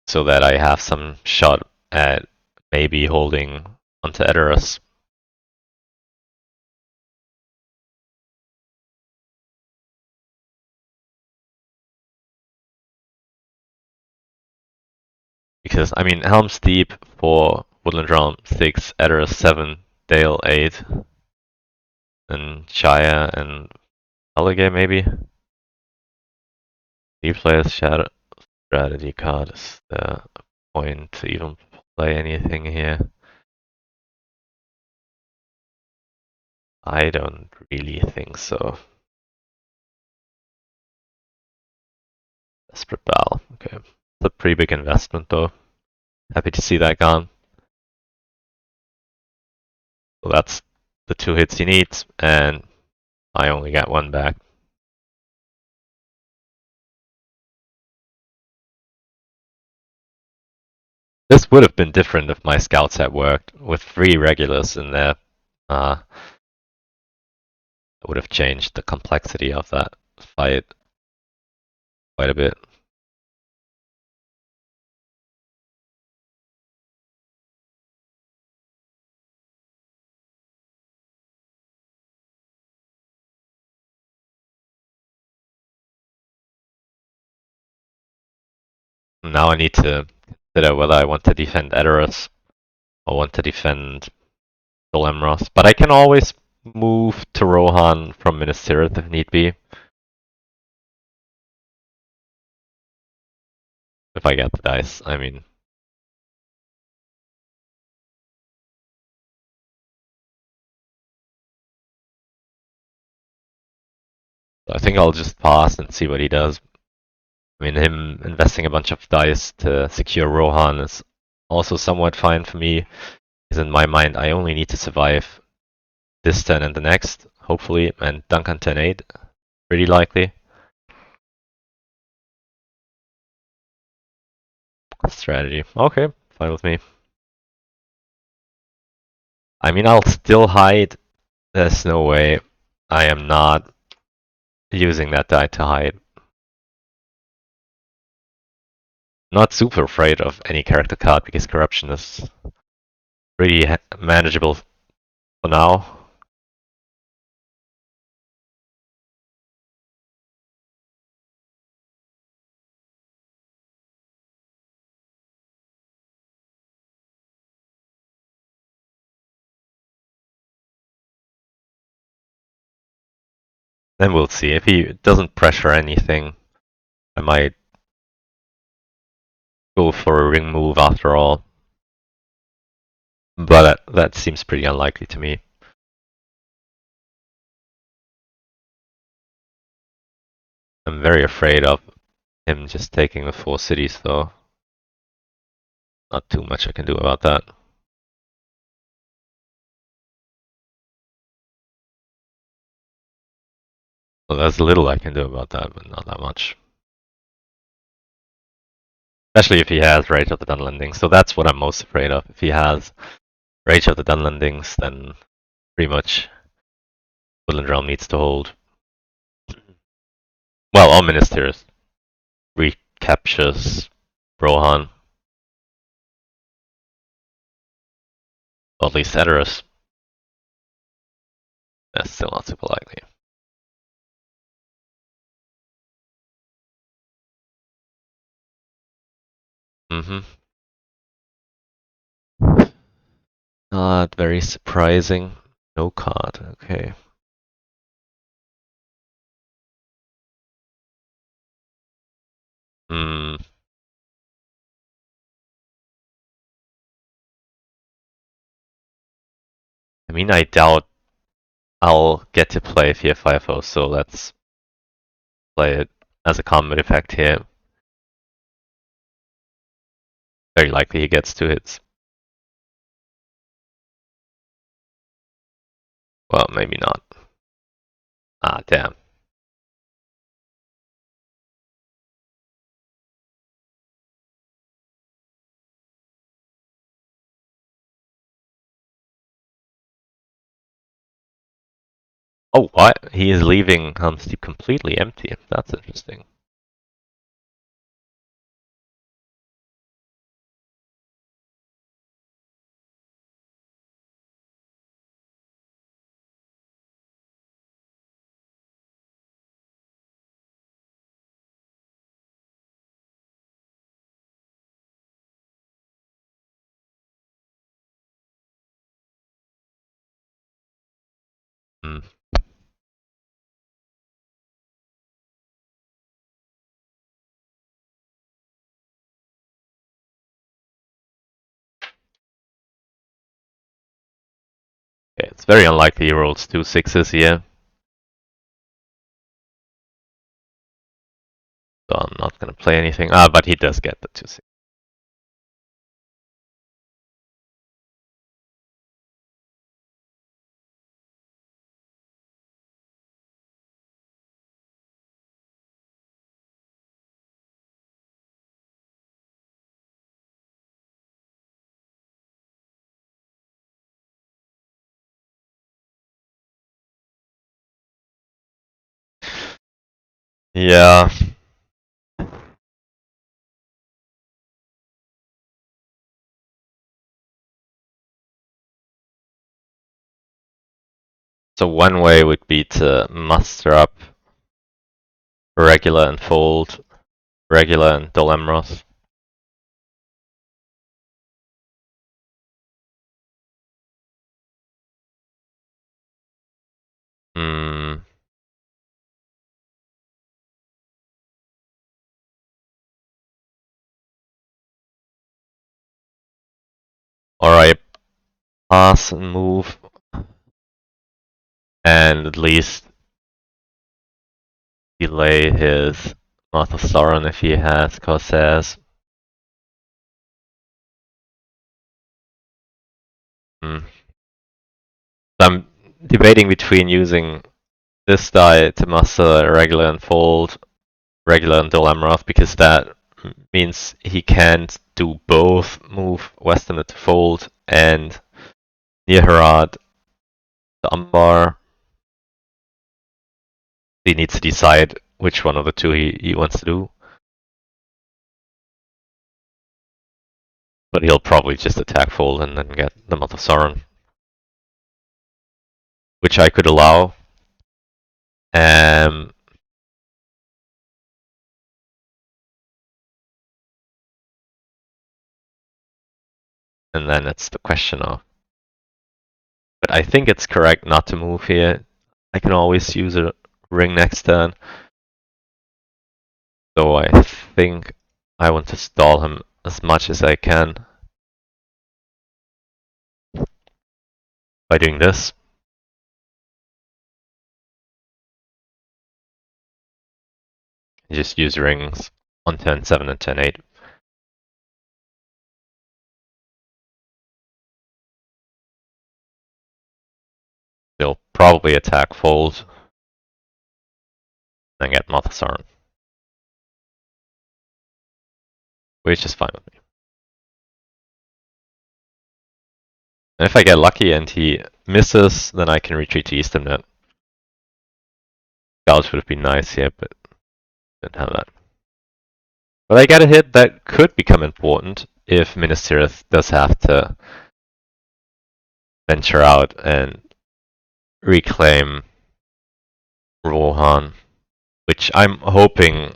so that I have some shot at maybe holding onto Edoras. Because, I mean, Helm's Deep for Woodland Realm 6, Edoras 7, Dale 8, and Shire and Alligay maybe? He plays Shadow Strategy card. Is the point to even play anything here? I don't really think so. Desperate Battle, okay. It's a pretty big investment though. Happy to see that gone. So that's the 2 hits he needs, and I only got 1 back. This would have been different if my scouts had worked. With 3 regulars in there, it would have changed the complexity of that fight quite a bit. Now I need to consider whether I want to defend Edoras. I want to defend Dolemros, but I can always move to Rohan from Minas Tirith if need be. If I get the dice, I mean. I think I'll just pass and see what he does. I mean, him investing a bunch of dice to secure Rohan is also somewhat fine for me. Because in my mind, I only need to survive this turn and the next, hopefully, and dunk on turn 8. Pretty likely. Strategy. Okay, fine with me. I mean, I'll still hide. There's no way I am not using that die to hide. Not super afraid of any character card because corruption is pretty manageable for now. Then we'll see. If he doesn't pressure anything, I might go for a ring move after all. But that seems pretty unlikely to me. I'm very afraid of him just taking the 4 cities though. Not too much I can do about that. Well, there's little I can do about that, but not that much. Especially if he has Rage of the Dunlendings. So that's what I'm most afraid of. If he has Rage of the Dunlendings, then pretty much Woodland Realm needs to hold. Well, all Ministers recaptures Rohan. Or at least Edoras. That's still not super likely. Not very surprising. No card, okay. Hmm. I mean, I doubt I'll get to play FF5, so let's play it as a combat effect here. Very likely he gets 2 hits. Well, maybe not. Ah, damn. Oh, what? He is leaving Helm's Deep completely empty. That's interesting. Hmm. Okay, it's very unlikely he rolls 2 6s here. So I'm not gonna play anything. Ah, but he does get the 2 6. Yeah. So one way would be to muster up regular and fold regular and Dolemros. Or I pass and move, and at least delay his Mouth of Sauron if he has Corsairs. I'm debating between using this die to muster regular and fold, regular and dual Amaranth, because that means he can't do both move Westerner to fold and Nihirad to Umbar. He needs to decide which one of the two he wants to do. But he'll probably just attack fold and then get the Mouth of Sauron, which I could allow. And then it's the question of. But I think it's correct not to move here. I can always use a ring next turn. So I think I want to stall him as much as I can by doing this. Just use rings on turn 7 and turn 8. They'll probably attack fold and get Mouth of Sauron, which is fine with me. And if I get lucky and he misses, then I can retreat to Eastern Net. Gouge would have been nice here, but didn't have that. But I get a hit that could become important if Minas Tirith does have to venture out and reclaim Rohan, which I'm hoping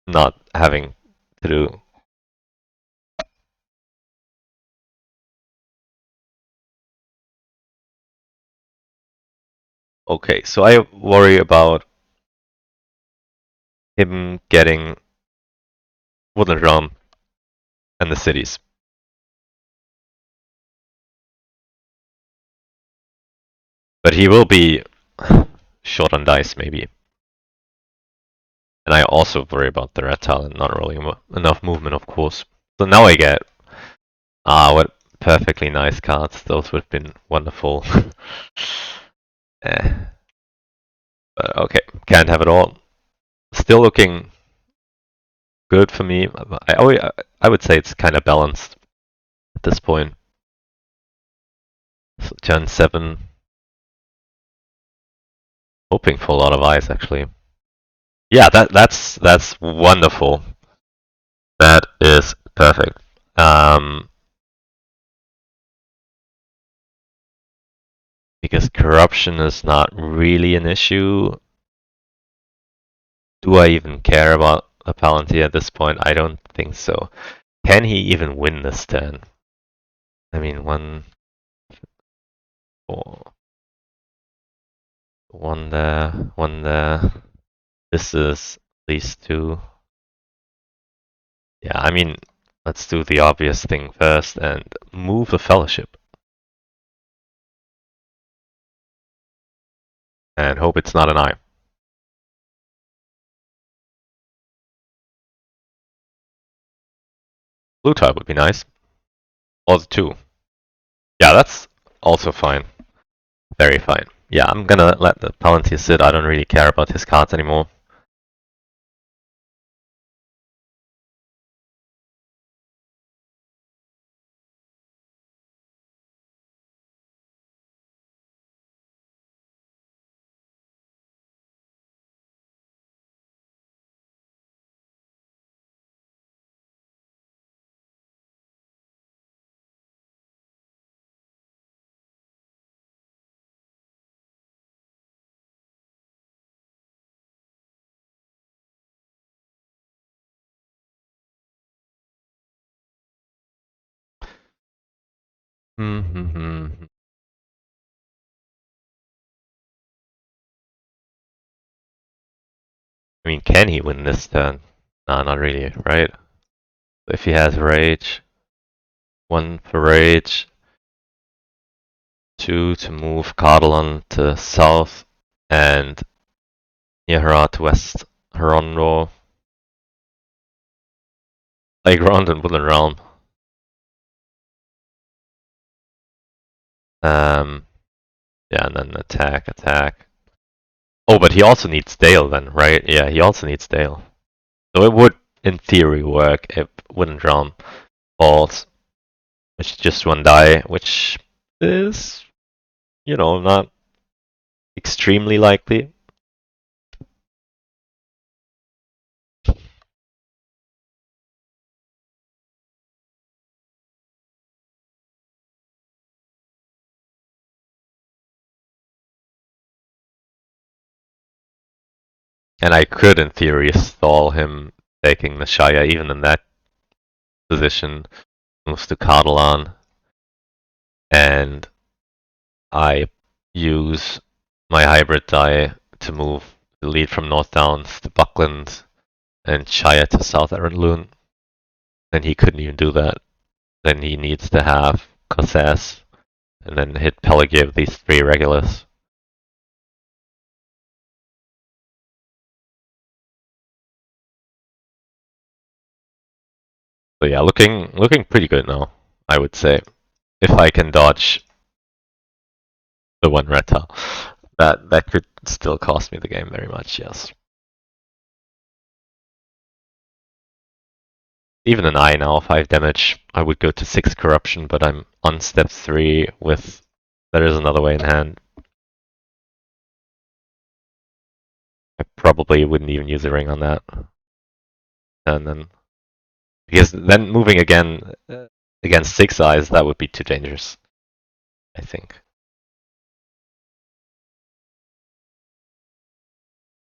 not having to do. Okay, so I worry about him getting Woodland Realm and the cities. But he will be short on dice, maybe. And I also worry about the red tile and not rolling enough movement, of course. So now I get... what perfectly nice cards. Those would have been wonderful. But okay, can't have it all. Still looking good for me. I would say it's kind of balanced at this point. So turn 7. Hoping for a lot of eyes, actually. Yeah, that's wonderful. That is perfect. Because corruption is not really an issue. Do I even care about a Palantir at this point? I don't think so. Can he even win this turn? I mean, 1, 4, 1 there, 1 there. This is at least 2. Yeah, I mean, let's do the obvious thing first and move the Fellowship. And hope it's not an eye. Blue tile would be nice. Or the 2. Yeah, that's also fine. Very fine. Yeah, I'm gonna let the Palantir sit. I don't really care about his cards anymore. I mean, can he win this turn? No, not really, right? If he has Rage, 1 for Rage, 2 to move Cardelon to south and Nihara to west. Hirondo. Playground and Woodland Realm. Yeah, and then attack. Oh, but he also needs Dale then, right? Yeah, he also needs Dale. So it would, in theory, work if Woodland Realm falls, which is just 1 die, which is, not extremely likely. And I could, in theory, stall him taking the Shire, even in that position. Moves to Cardelon, and I use my hybrid die to move the lead from North Downs to Buckland and Shire to South Arundloon. Then he couldn't even do that. Then he needs to have Cossess and then hit Pelagia with these 3 regulars. So yeah, looking pretty good now, I would say. If I can dodge the 1 red tile. That could still cost me the game very much, yes. Even an I now, 5 damage, I would go to 6 corruption, but I'm on step 3 with there is another way in hand. I probably wouldn't even use a ring on that. And then, because then moving again against 6 eyes, that would be too dangerous, I think.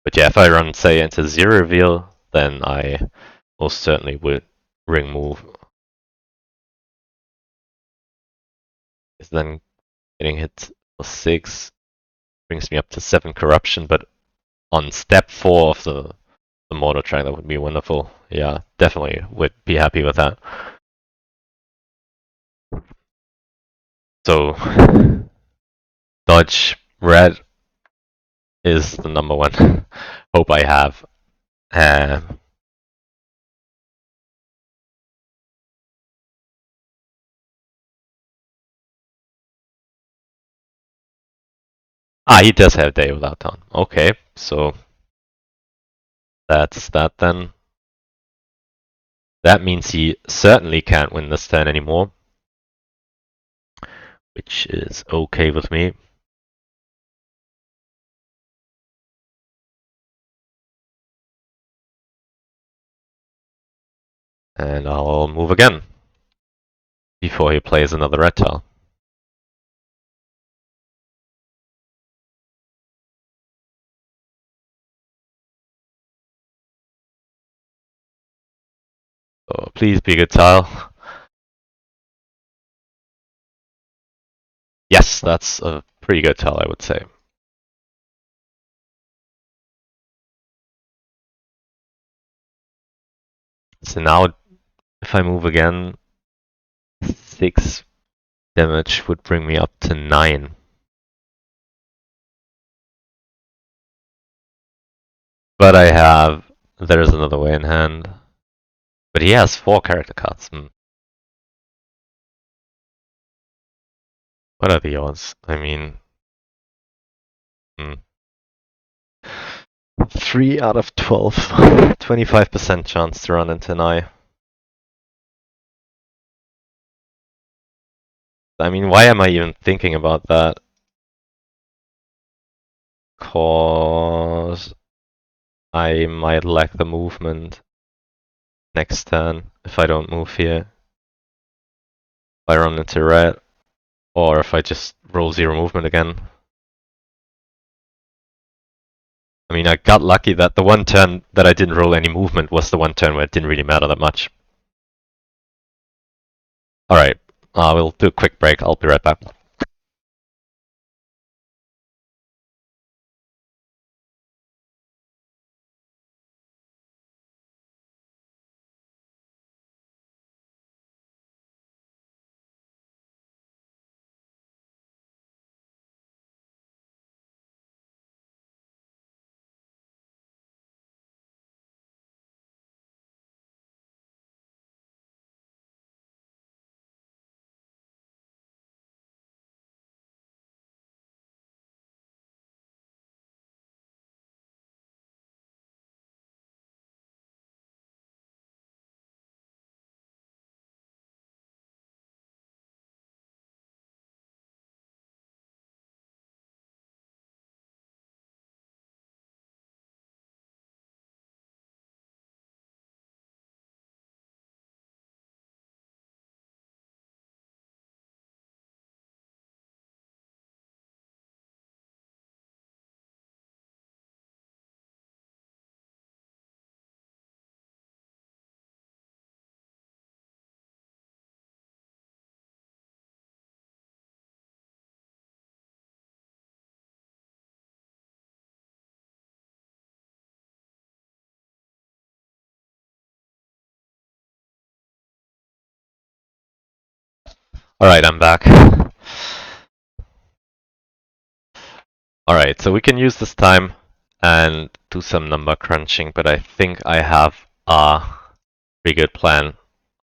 But yeah, if I run, say, into 0 reveal, then I most certainly would ring move. Because then getting hit for 6 brings me up to 7 corruption, but on step 4 of the motor track, that would be wonderful. Yeah, definitely would be happy with that. So, dodge red is the number 1 hope I have. He does have day without town. Okay, so that's that then. That means he certainly can't win this turn anymore, which is okay with me. And I'll move again before he plays another red tile. So please be a good tile. Yes, that's a pretty good tile, I would say. So now, if I move again, 6 damage would bring me up to 9. But I have, there's another way in hand. But he has 4 character cards. What are the odds? I mean, 3 out of 12. 25% chance to run into an eye. I mean, why am I even thinking about that? Cause I might lack the movement next turn if I don't move here. If I run into red, or if I just roll 0 movement again. I mean, I got lucky that the 1 turn that I didn't roll any movement was the 1 turn where it didn't really matter that much. Alright, we'll do a quick break. I'll be right back. Alright, I'm back. Alright, so we can use this time and do some number crunching, but I think I have a pretty good plan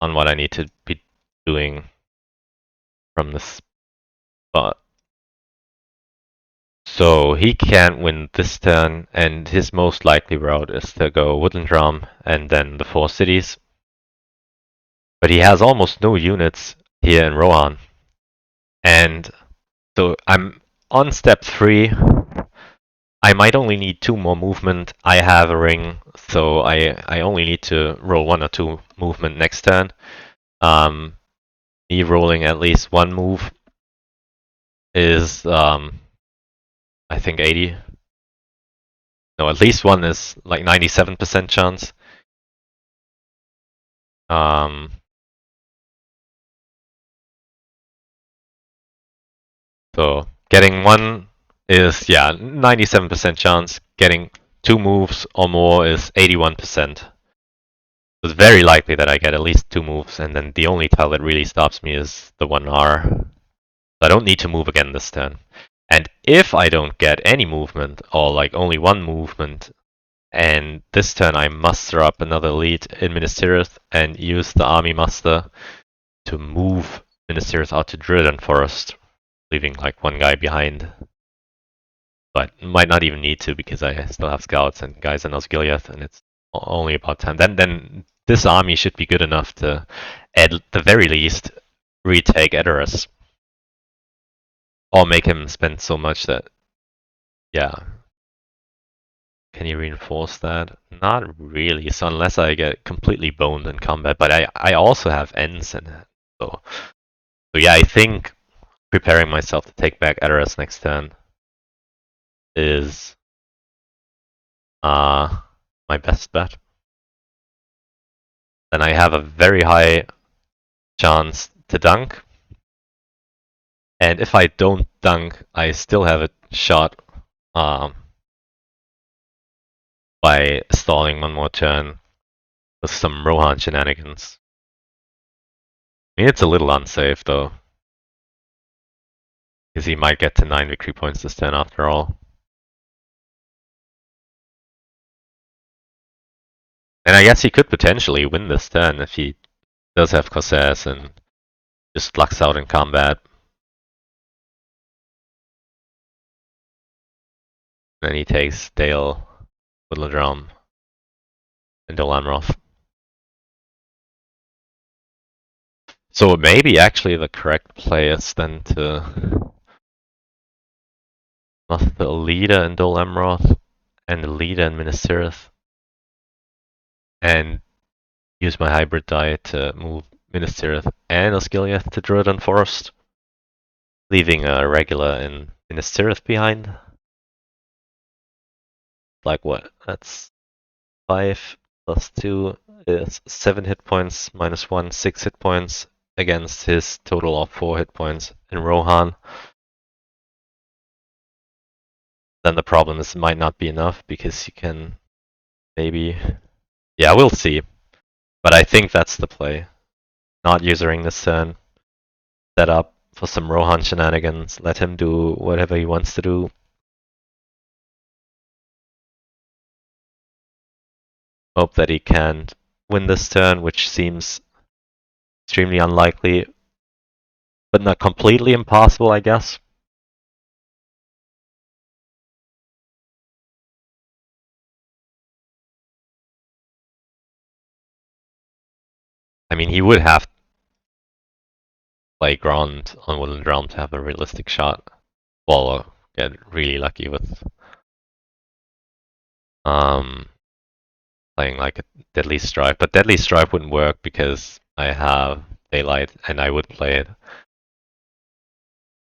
on what I need to be doing from this spot. So he can't win this turn, and his most likely route is to go Woodland Drum and then the 4 cities. But he has almost no units here in Rohan. And so I'm on step 3. I might only need 2 more movement. I have a ring, so I only need to roll 1 or 2 movement next turn. Me rolling at least 1 move is, I think 80. No, at least 1 is like 97% chance. So getting 1 is, 97% chance. Getting 2 moves or more is 81%. It's very likely that I get at least 2 moves, and then the only tile that really stops me is the WotR. I don't need to move again this turn. And if I don't get any movement, or like only 1 movement, and this turn I muster up another lead in Ministerieth and use the army muster to move Ministerieth out to Drildan Forest, leaving like 1 guy behind. But might not even need to because I still have scouts and guys in Osgiliath, and it's only about time. Then this army should be good enough to, at the very least, retake Edoras. Or make him spend so much that, yeah. Can you reinforce that? Not really, so unless I get completely boned in combat, but I also have ends in it. So yeah, I think preparing myself to take back Edoras next turn is my best bet. Then I have a very high chance to dunk. And if I don't dunk, I still have a shot by stalling 1 more turn with some Rohan shenanigans. I mean, it's a little unsafe though, because he might get to 9 victory points this turn after all. And I guess he could potentially win this turn if he does have Corsairs and just lucks out in combat. Then he takes Dale, Woodland Drum, and Dol Amroth. So maybe actually the correct play is then to muster the leader in Dol Amroth and the leader in Ministerieth, and use my hybrid die to move Ministerieth and Osgiliath to Drildan Forest, leaving a regular in Ministerieth behind. Like what? That's 5 plus 2 is 7 hit points, minus 1, 6 hit points against his total of 4 hit points in Rohan. Then the problem is it might not be enough because you can maybe... Yeah, we'll see. But I think that's the play. Not using this turn. Set up for some Rohan shenanigans. Let him do whatever he wants to do. Hope that he can win this turn, which seems extremely unlikely, but not completely impossible, I guess. I mean, he would have to play ground on Woodland Realm to have a realistic shot. Well, get really lucky with playing like a Deadly Stripe. But Deadly Stripe wouldn't work because I have Daylight and I would play it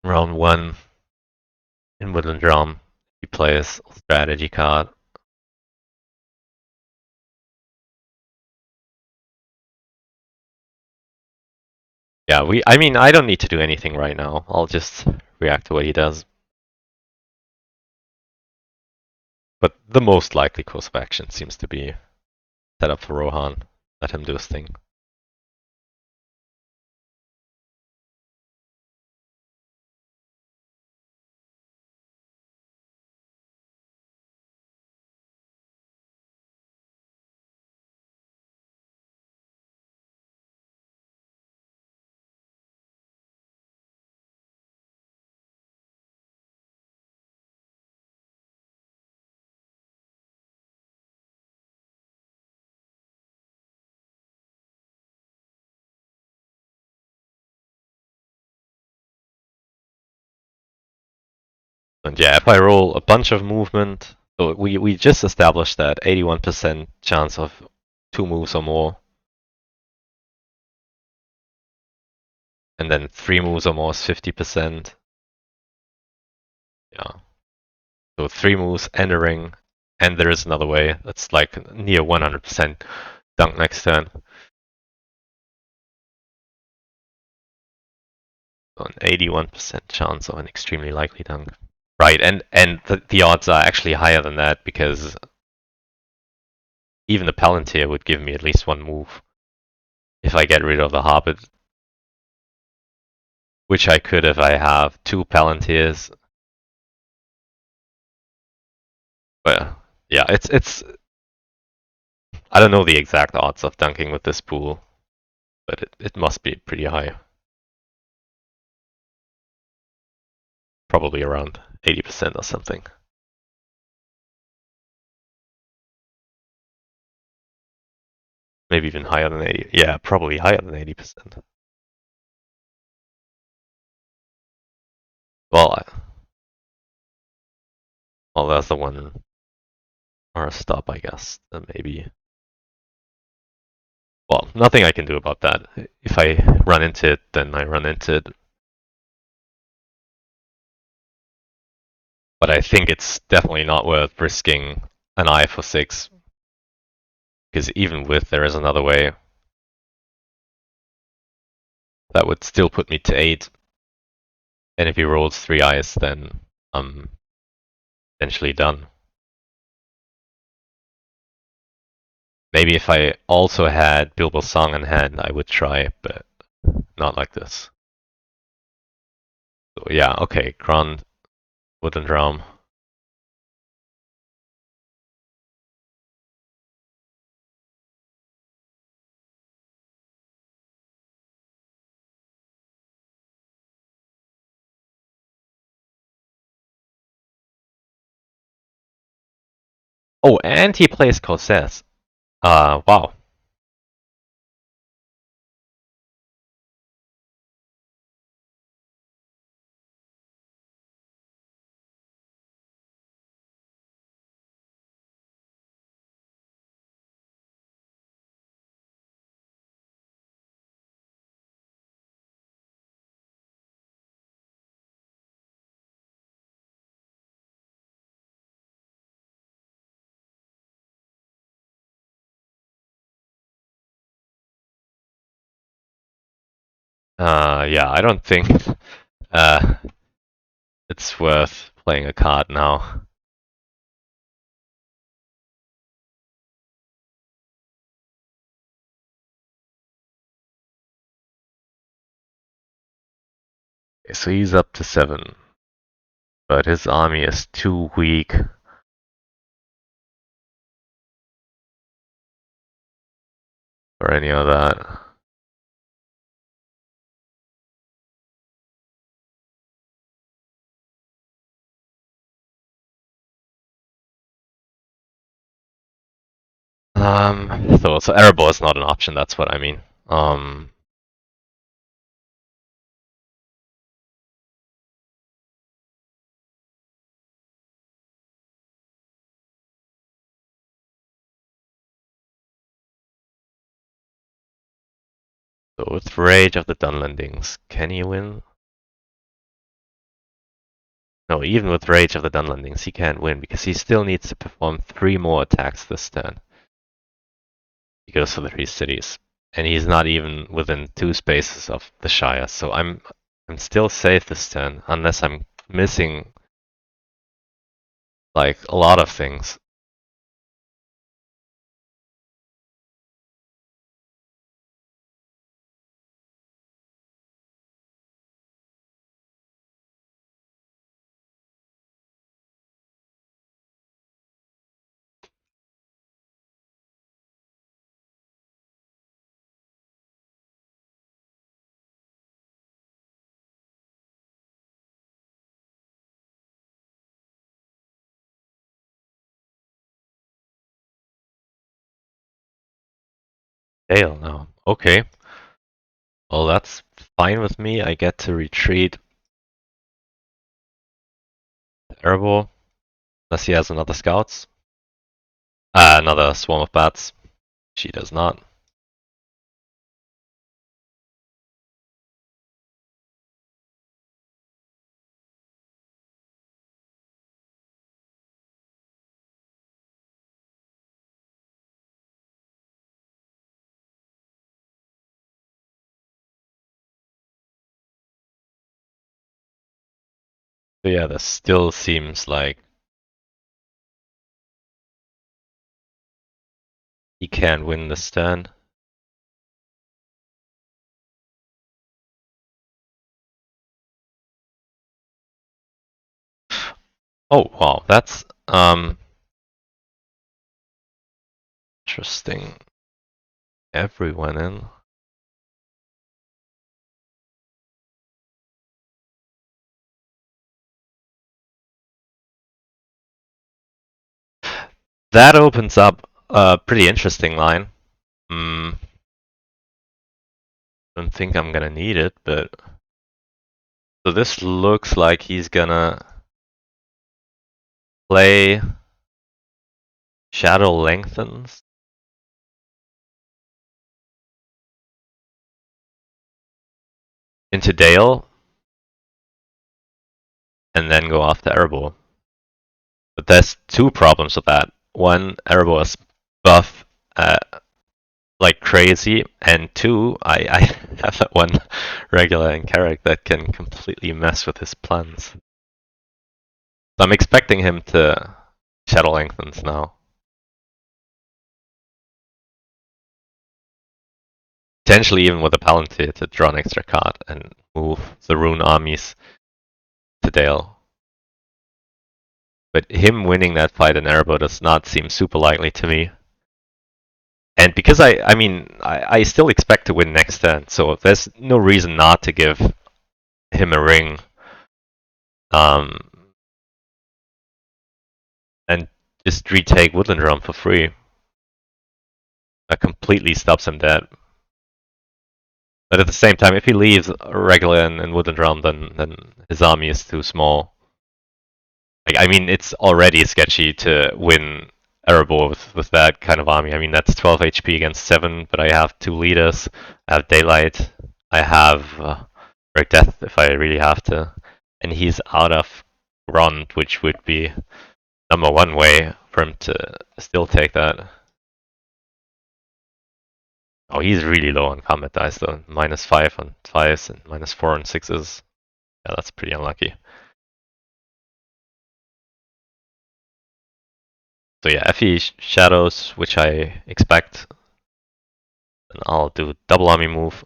round 1 in Woodland Realm. He plays strategy card. Yeah, I mean, I don't need to do anything right now. I'll just react to what he does. But the most likely course of action seems to be set up for Rohan. Let him do his thing. And yeah, if I roll a bunch of movement, so we just established that 81% chance of 2 moves or more, and then 3 moves or more is 50%. Yeah. So 3 moves and a ring, and there is another way. That's like near 100% dunk next turn. So an 81% chance of an extremely likely dunk. Right, and the odds are actually higher than that because even the Palantir would give me at least 1 move if I get rid of the Hobbit, which I could if I have 2 Palantirs. But yeah, it's I don't know the exact odds of dunking with this pool, but it must be pretty high. Probably around 80% or something. Maybe even higher than 80. Yeah, probably higher than 80%. Well, well, that's the one or a stop, I guess. Then maybe. Well, nothing I can do about that. If I run into it, then I run into it. But I think it's definitely not worth risking an eye for 6. Because even with there is another way, that would still put me to 8. And if he rolls 3 eyes, then I'm essentially done. Maybe if I also had Bilbo Song in hand, I would try, but not like this. So yeah, okay, Grand, Wooden Drum. Oh, and he plays Cossess. Wow. Yeah, I don't think uh, it's worth playing a card now. Okay, so he's up to 7, but his army is too weak for any of that. So Erebor is not an option, that's what I mean. So with Rage of the Dunlendings, can he win? No, even with Rage of the Dunlendings, he can't win because he still needs to perform 3 more attacks this turn. He goes for the 3 cities, and he's not even within 2 spaces of the Shire. So I'm still safe this turn unless I'm missing like a lot of things. Dale now. Okay. Well, that's fine with me. I get to retreat. Arrow, unless he has another scouts. Another swarm of bats. She does not. So yeah, this still seems like he can win this turn. Oh wow, that's interesting. Everyone in. That opens up a pretty interesting line. Don't think I'm gonna need it, but so this looks like he's gonna play Shadow Lengthens into Dale and then go after Erebor. But there's two problems with that. One, Erebor is buff like crazy, and two, I have that one regular in Carrick that can completely mess with his plans. So I'm expecting him to Shadow Lengthens now. Potentially even with a Palantir to draw an extra card and move the Rune armies to Dale. But him winning that fight in Erebor does not seem super likely to me. And because I still expect to win next turn, so there's no reason not to give him a ring. And just retake Woodland Realm for free. That completely stops him dead. But at the same time, if he leaves regular and Woodland Realm, then his army is too small. Like, I mean, it's already sketchy to win Erebor with that kind of army. I mean, that's 12 HP against 7, but I have 2 leaders. I have Daylight. I have Break Death if I really have to. And he's out of Grond, which would be number one way for him to still take that. Oh, he's really low on combat dice though. -5 on 5s and -4 on 6s. Yeah, that's pretty unlucky. So yeah, if he shadows, which I expect, then I'll do double army move.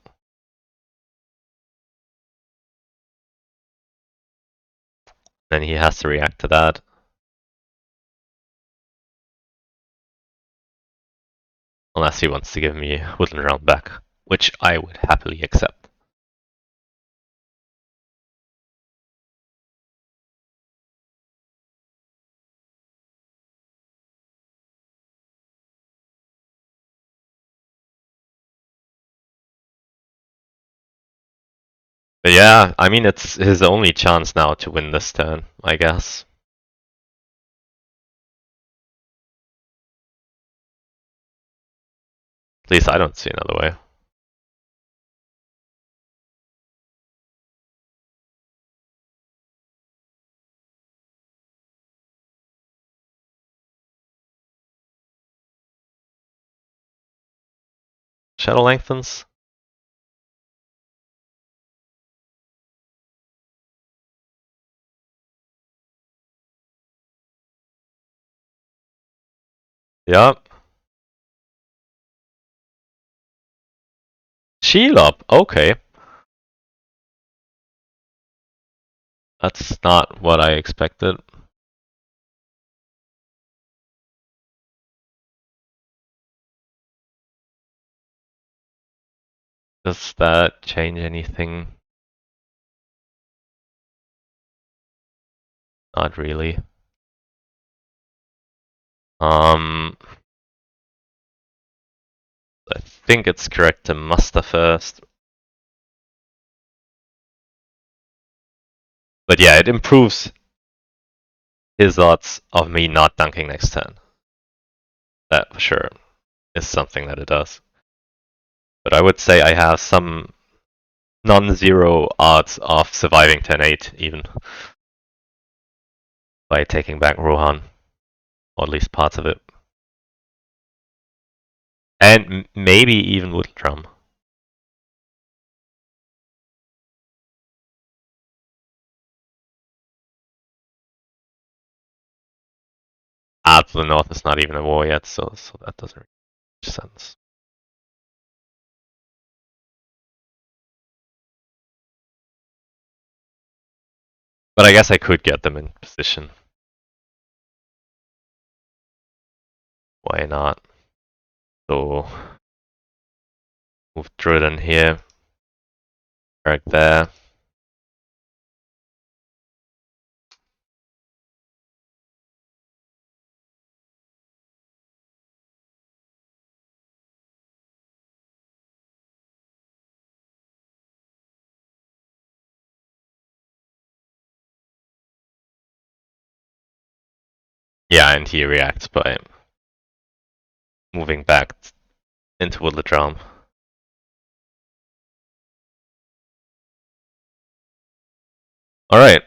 Then he has to react to that. Unless he wants to give me Woodland Realm back, which I would happily accept. But yeah, I mean, it's his only chance now to win this turn, I guess. At least I don't see another way. Shadow Lengthens? Yep. Shelob, okay. That's not what I expected. Does that change anything? Not really. I think it's correct to muster first. But yeah, it improves his odds of me not dunking next turn. That for sure is something that it does. But I would say I have some non-zero odds of surviving turn 8 even by taking back Rohan, or at least parts of it. And maybe even WotR. To the north is not even a war yet, so that doesn't make sense. But I guess I could get them in position. Why not? So move Druid in here, right there. Yeah, and he reacts by moving back into WotR. Alright,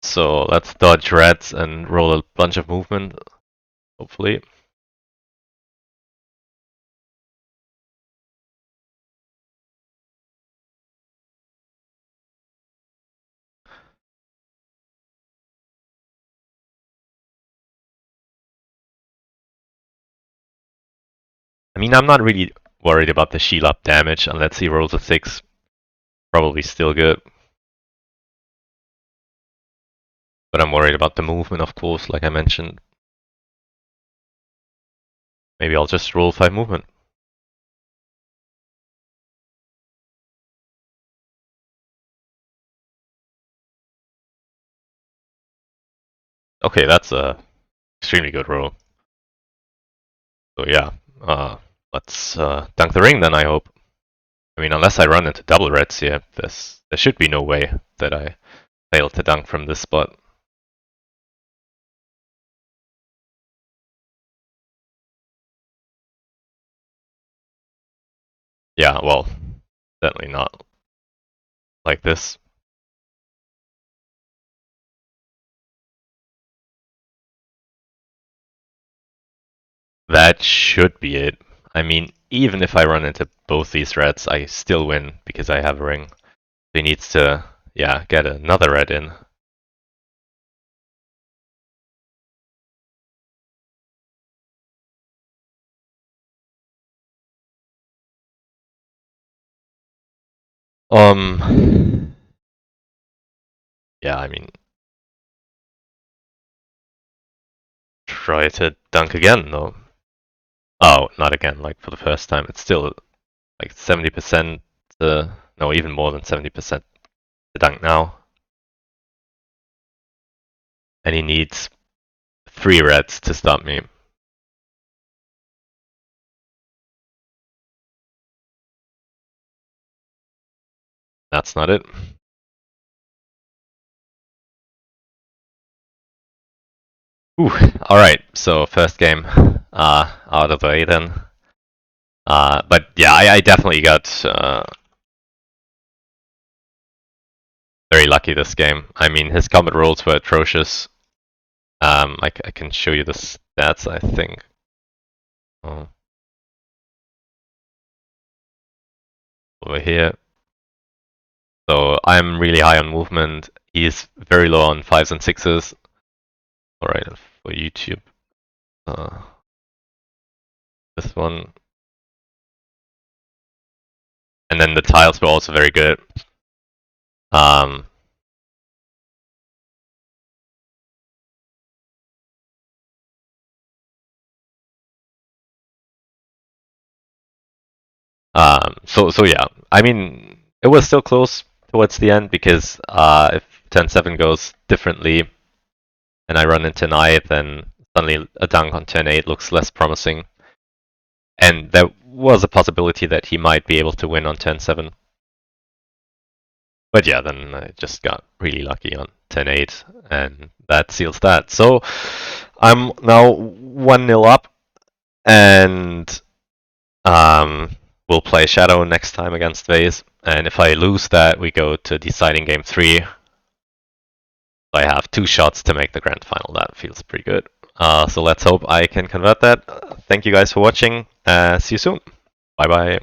so let's dodge reds and roll a bunch of movement, hopefully. I mean, I'm not really worried about the shield up damage unless he rolls a 6. Probably still good. But I'm worried about the movement, of course, like I mentioned. Maybe I'll just roll 5 movement. Okay, that's a extremely good roll. So yeah, let's dunk the ring then, I hope. I mean, unless I run into double reds here, there should be no way that I fail to dunk from this spot. Yeah, well, certainly not like this. That should be it. I mean, even if I run into both these reds, I still win because I have a ring. He needs to, yeah, get another red in. Yeah, I mean, try to dunk again, though. Oh, not again, like for the first time. It's still like 70%, no, even more than 70% to dunk now. And he needs 3 reds to stop me. That's not it. Ooh, alright, so first game out of the way then. But yeah, I definitely got very lucky this game. I mean, his combat rolls were atrocious. I can show you the stats, I think. Oh. Over here. So I'm really high on movement. He's very low on 5s and 6s. Alright, for YouTube. This one. And then the tiles were also very good. So yeah, I mean, it was still close towards the end because if turn 7 goes differently and I run into an eye, then suddenly a dunk on turn 8 looks less promising. And there was a possibility that he might be able to win on turn 7. But yeah, then I just got really lucky on 10-8, and that seals that. So I'm now 1-0 up, and we'll play Shadow next time against Vayze. And if I lose that, we go to deciding game 3. I have 2 shots to make the grand final. That feels pretty good. So let's hope I can convert that. Thank you guys for watching. See you soon. Bye bye.